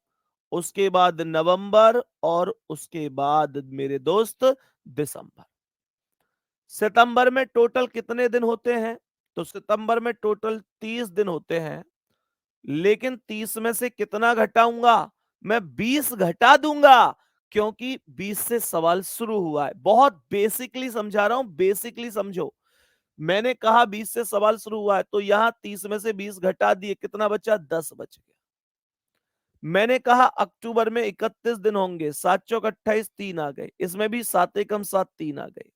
S1: उसके बाद नवंबर और उसके बाद मेरे दोस्त दिसंबर। सितंबर में टोटल कितने दिन होते हैं? तो सितंबर में टोटल 30 दिन होते हैं, लेकिन 30 में से कितना घटाऊंगा? मैं 20 घटा दूंगा, क्योंकि 20 से सवाल शुरू हुआ है। बहुत बेसिकली समझा रहा हूं, बेसिकली समझो। मैंने कहा 20 से सवाल शुरू हुआ है, तो यहां 30 में से 20 घटा दिए, कितना बचा? 10 बच गया। मैंने कहा अक्टूबर में 31 दिन होंगे, 7 चौक 28, 3 आ गए। इसमें भी 7 एकम 7, 3 आ गए।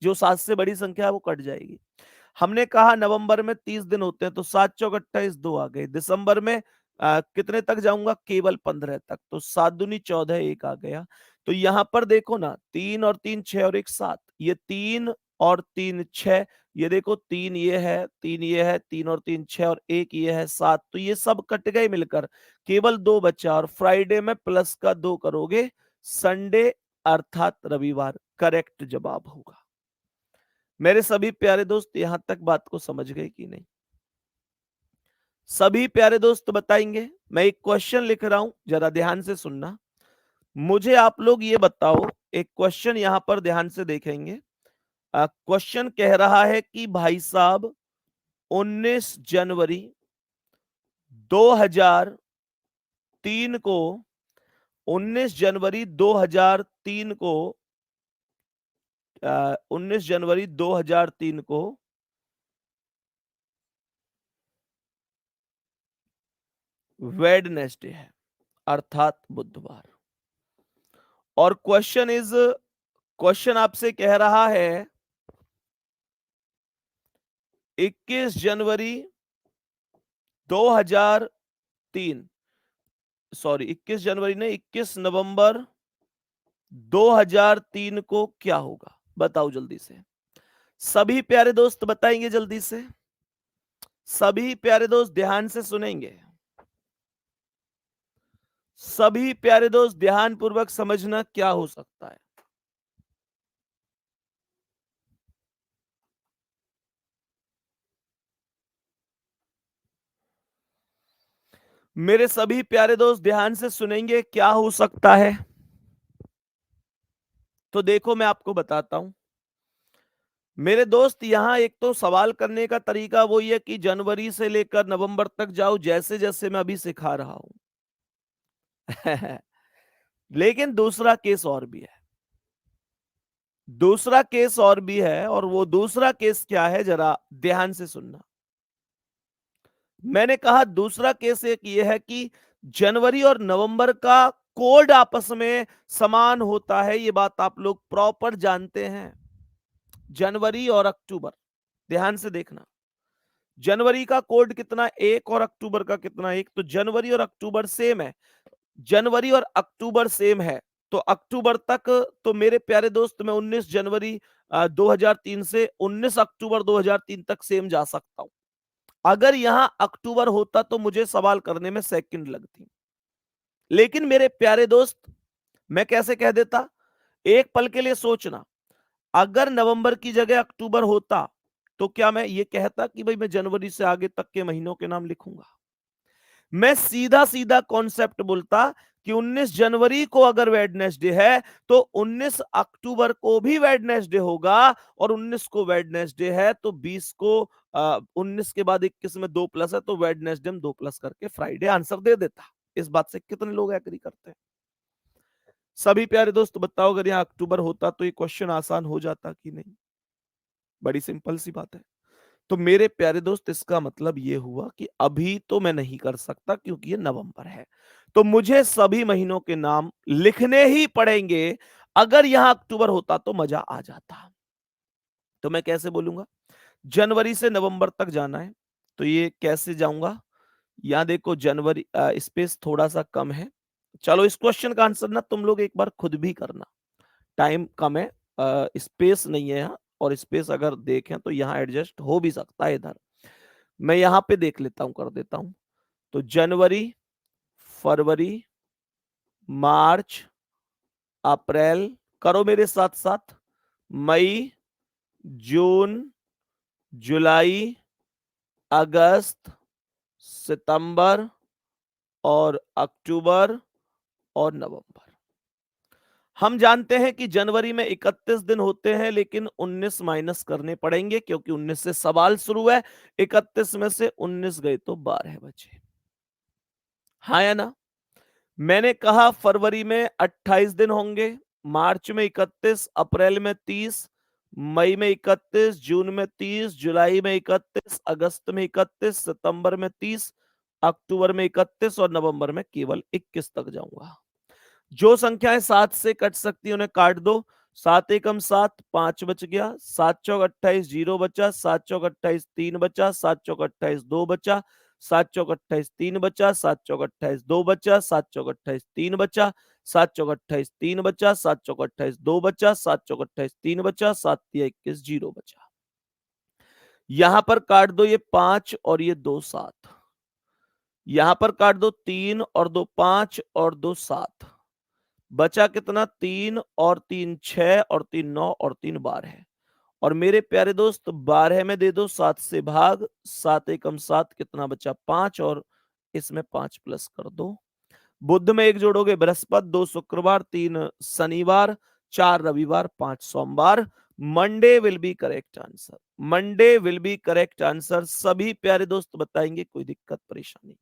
S1: जो 7 से बड़ी संख्या है वो कट जाएगी। हमने कहा नवंबर में 30 दिन होते हैं, तो 7 चौक 28, 2 आ गए। दिसंबर में कितने तक जाऊंगा? केवल 15 तक, तो 7 दूनी 14, 1 आ गया। तो यहां पर देखो ना, 3 और 3 6 और 1 7, ये 3 और 3 6, ये देखो 3 ये है, 3 ये है, 3 और 3 6 और 1 ये है 7, तो ये सब कट गए मिलकर, केवल 2 बचा। और फ्राइडे में प्लस का 2 करोगे, संडे अर्थात रविवार करेक्ट जवाब होगा। मेरे सभी प्यारे दोस्त यहां तक बात को समझ गए कि नहीं? सभी प्यारे दोस्त बताएंगे। मैं एक क्वेश्चन लिख रहा हूं, जरा ध्यान से सुनना। मुझे आप लोग ये बताओ, एक क्वेश्चन यहां पर ध्यान से देखेंगे। क्वेश्चन कह रहा है कि भाई साहब 19 जनवरी 2003 को 19 जनवरी 2003 को 19 जनवरी 2003 को वेडनेसडे है, अर्थात बुधवार। और क्वेश्चन आपसे कह रहा है 21 जनवरी 2003, सॉरी 21 जनवरी ने 21 नवंबर 2003 को क्या होगा? बताओ जल्दी से। सभी प्यारे दोस्त बताएंगे जल्दी से। सभी प्यारे दोस्त ध्यान से सुनेंगे। सभी प्यारे दोस्त ध्यान पूर्वक समझना क्या हो सकता है। मेरे सभी प्यारे दोस्त ध्यान से सुनेंगे क्या हो सकता है। तो देखो मैं आपको बताता हूं। मेरे दोस्त यहां एक तो सवाल करने का तरीका वही है कि जनवरी से लेकर नवंबर तक जाओ, जैसे जैसे मैं अभी सिखा रहा हूं। लेकिन दूसरा केस और भी है। दूसरा केस और भी है, और वो दूसरा केस क्या है जरा ध्यान से सुनना। मैंने कहा दूसरा केस एक ये है कि जनवरी और नवंबर का कोड आपस में समान होता है। ये बात आप लोग प्रॉपर जानते हैं। जनवरी और अक्टूबर, ध्यान से देखना। जनवरी का कोड कितना? 1, और अक्टूबर का कितना? 1। तो जनवरी और अक्टूबर सेम है। जनवरी और अक्टूबर सेम है, तो अक्टूबर तक, तो मेरे प्यारे दोस्त मैं 19 जनवरी 2003 से 19 अक्टूबर 2003 तक सेम जा सकता हूं। अगर यहां अक्टूबर होता तो मुझे सवाल करने में सेकंड लगती। लेकिन मेरे प्यारे दोस्त, मैं कैसे कह देता? एक पल के लिए सोचना, अगर नवंबर की जगह अक्टूबर होता तो क्या मैं ये कहता कि भाई मैं जनवरी से आगे तक के महीनों के नाम लिखूंगा? मैं सीधा सीधा कॉन्सेप्ट बोलता कि 19 जनवरी को अगर वेडनेसडे है तो 19 अक्टूबर को भी वेडनेसडे होगा, और 19 को वेडनेसडे है तो 20 को 19 के बाद 21 में 2 प्लस है, तो वेडनेसडे में 2 प्लस करके फ्राइडे आंसर दे देता। इस बात से कितने लोग एग्री करते हैं? सभी प्यारे दोस्त बताओ, अगर यहाँ अक्टूबर होता तो ये क्वेश्चन आसान हो जाता कि नहीं? बड़ी सिंपल सी बात है। तो मेरे प्यारे दोस्त इसका मतलब ये हुआ कि अभी तो मैं नहीं कर सकता क्योंकि ये नवंबर है, तो मुझे सभी महीनों के नाम लिखने ही पड़ेंगे। अगर यहां अक्टूबर होता तो मजा आ जाता। तो मैं कैसे बोलूंगा? जनवरी से नवंबर तक जाना है, तो ये कैसे जाऊंगा? यहां देखो जनवरी, स्पेस थोड़ा सा कम है। चलो इस क्वेश्चन का आंसर ना तुम लोग एक बार खुद भी करना, टाइम कम है, स्पेस नहीं है यहाँ। और स्पेस अगर देखें तो यहाँ एडजस्ट हो भी सकता है इधर। मैं यहाँ पे देख लेता हूँ, कर देता हूँ। तो जनवरी, फरवरी, मार्च, अप्रैल, करो मेरे साथ साथ, मई, जून, जुलाई, अगस्त, सितंबर और अक्टूबर और नवंबर। हम जानते हैं कि जनवरी में 31 दिन होते हैं, लेकिन 19 माइनस करने पड़ेंगे क्योंकि 19 से सवाल शुरू है। 31 में से 19 गए तो 12 बचे। हाँ या ना? मैंने कहा फरवरी में 28 दिन होंगे, मार्च में 31, अप्रैल में 30, मई में 31, जून में 30, जुलाई में 31, अगस्त में 31, सितंबर में 30, अक्टूबर में 31 और नवंबर में केवल 21 तक जाऊंगा। जो संख्याएं 7 से कट सकती है उन्हें काट दो। 7 एकम 7, 5 बच गया। 7 चौक 28, 0 बचा। 7 चौक 28, 3 बचा। 7 चौक 28, 2 बचा। 7 चौक 28, 3 बचा। 7 चौक 28, 2 बचा। 7 चौक 28, 3 बचा। 7 चौक 28, 3 बचा। 7 चौक 28, 2 बचा। 7 चौक 28, 3 बचा। 7 तिया 21, 0 बचा। यहां पर काट दो ये 5 और ये 2 7। यहां पर काट दो 3 और 2 5 और 2 7। बचा कितना? 3 और 3 6 और 3 9 और 3 12। और मेरे प्यारे दोस्त 12 में दे दो 7 से भाग। 7 एकम 7, कितना बचा? 5 और इसमें 5 प्लस कर दो। बुध में एक जोड़ोगे बृहस्पति, 2 शुक्रवार, 3 शनिवार, 4 रविवार, 5 सोमवार। Monday will be correct answer. Monday will be correct answer. सभी प्यारे दोस्त बताएंगे, कोई दिक्कत परेशानी,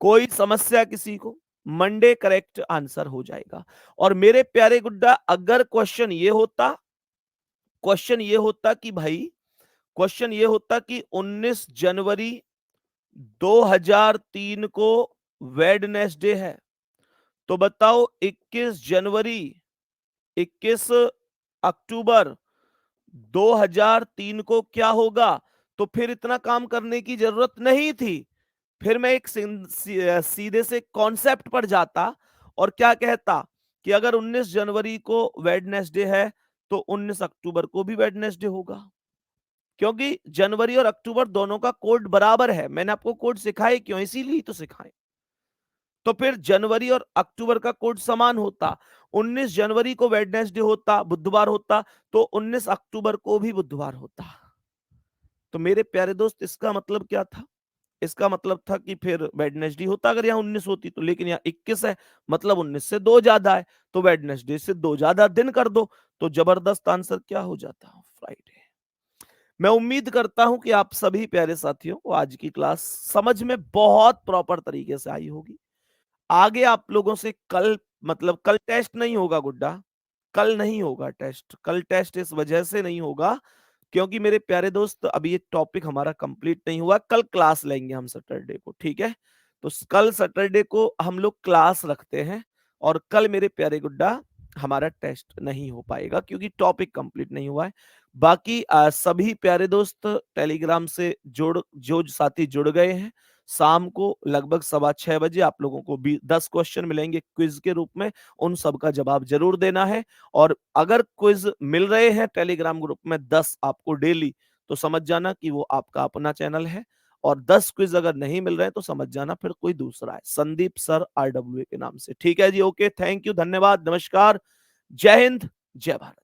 S1: कोई समस्या किसी को? मंडे करेक्ट आंसर हो जाएगा। और मेरे प्यारे गुड्डा, अगर क्वेश्चन ये होता कि भाई, क्वेश्चन ये होता कि 19 जनवरी 2003 को वेडनेसडे है, तो बताओ 21 जनवरी, 21 अक्टूबर 2003 को क्या होगा? तो फिर इतना काम करने की जरूरत नहीं थी। फिर मैं एक सीधे से कॉन्सेप्ट पर जाता और क्या कहता कि अगर 19 जनवरी को वेडनेसडे है तो 19 अक्टूबर को भी वेडनेसडे होगा, क्योंकि जनवरी और अक्टूबर दोनों का कोड बराबर है। मैंने आपको कोड सिखाए क्यों? इसीलिए तो सिखाए। तो फिर जनवरी और अक्टूबर का कोड समान होता। 19 जनवरी को वेडनेसडे होता, बुधवार होता, तो 19 अक्टूबर को भी बुधवार होता। तो मेरे प्यारे दोस्त, इसका मतलब क्या था? इसका मतलब था कि फिर वेडनेसडे होता अगर यहाँ 19 होती तो, लेकिन यहाँ 21 है, मतलब 19 से 2 ज्यादा है, तो वेडनेसडे से 2 ज्यादा दिन कर दो, तो जबरदस्त आंसर क्या हो जाता? फ्राइडे। मैं उम्मीद करता हूं कि आप सभी प्यारे साथियों को आज की क्लास समझ में बहुत प्रॉपर तरीके से आई होगी। आगे आप लोगों से कल, मतलब कल टेस्ट नहीं होगा गुड्डा, कल नहीं होगा टेस्ट। कल टेस्ट इस वजह से नहीं होगा क्योंकि मेरे प्यारे दोस्त, अभी ये टॉपिक हमारा कंप्लीट नहीं हुआ। कल क्लास लेंगे हम सैटरडे को, ठीक है? तो कल सैटरडे को हम लोग क्लास रखते हैं और कल मेरे प्यारे गुड्डा हमारा टेस्ट नहीं हो पाएगा क्योंकि टॉपिक कंप्लीट नहीं हुआ है। बाकी सभी प्यारे दोस्त टेलीग्राम से जो साथी जुड़ गए हैं, शाम को लगभग 6:15 बजे आप लोगों को 10 क्वेश्चन मिलेंगे क्विज के रूप में। उन सब का जवाब जरूर देना है। और अगर क्विज मिल रहे हैं टेलीग्राम ग्रुप में 10 आपको डेली, तो समझ जाना कि वो आपका अपना चैनल है। और 10 क्विज अगर नहीं मिल रहे हैं तो समझ जाना फिर कोई दूसरा है, संदीप सर RWA के नाम से। ठीक है जी, ओके, थैंक यू, धन्यवाद, नमस्कार, जय हिंद, जय भारत।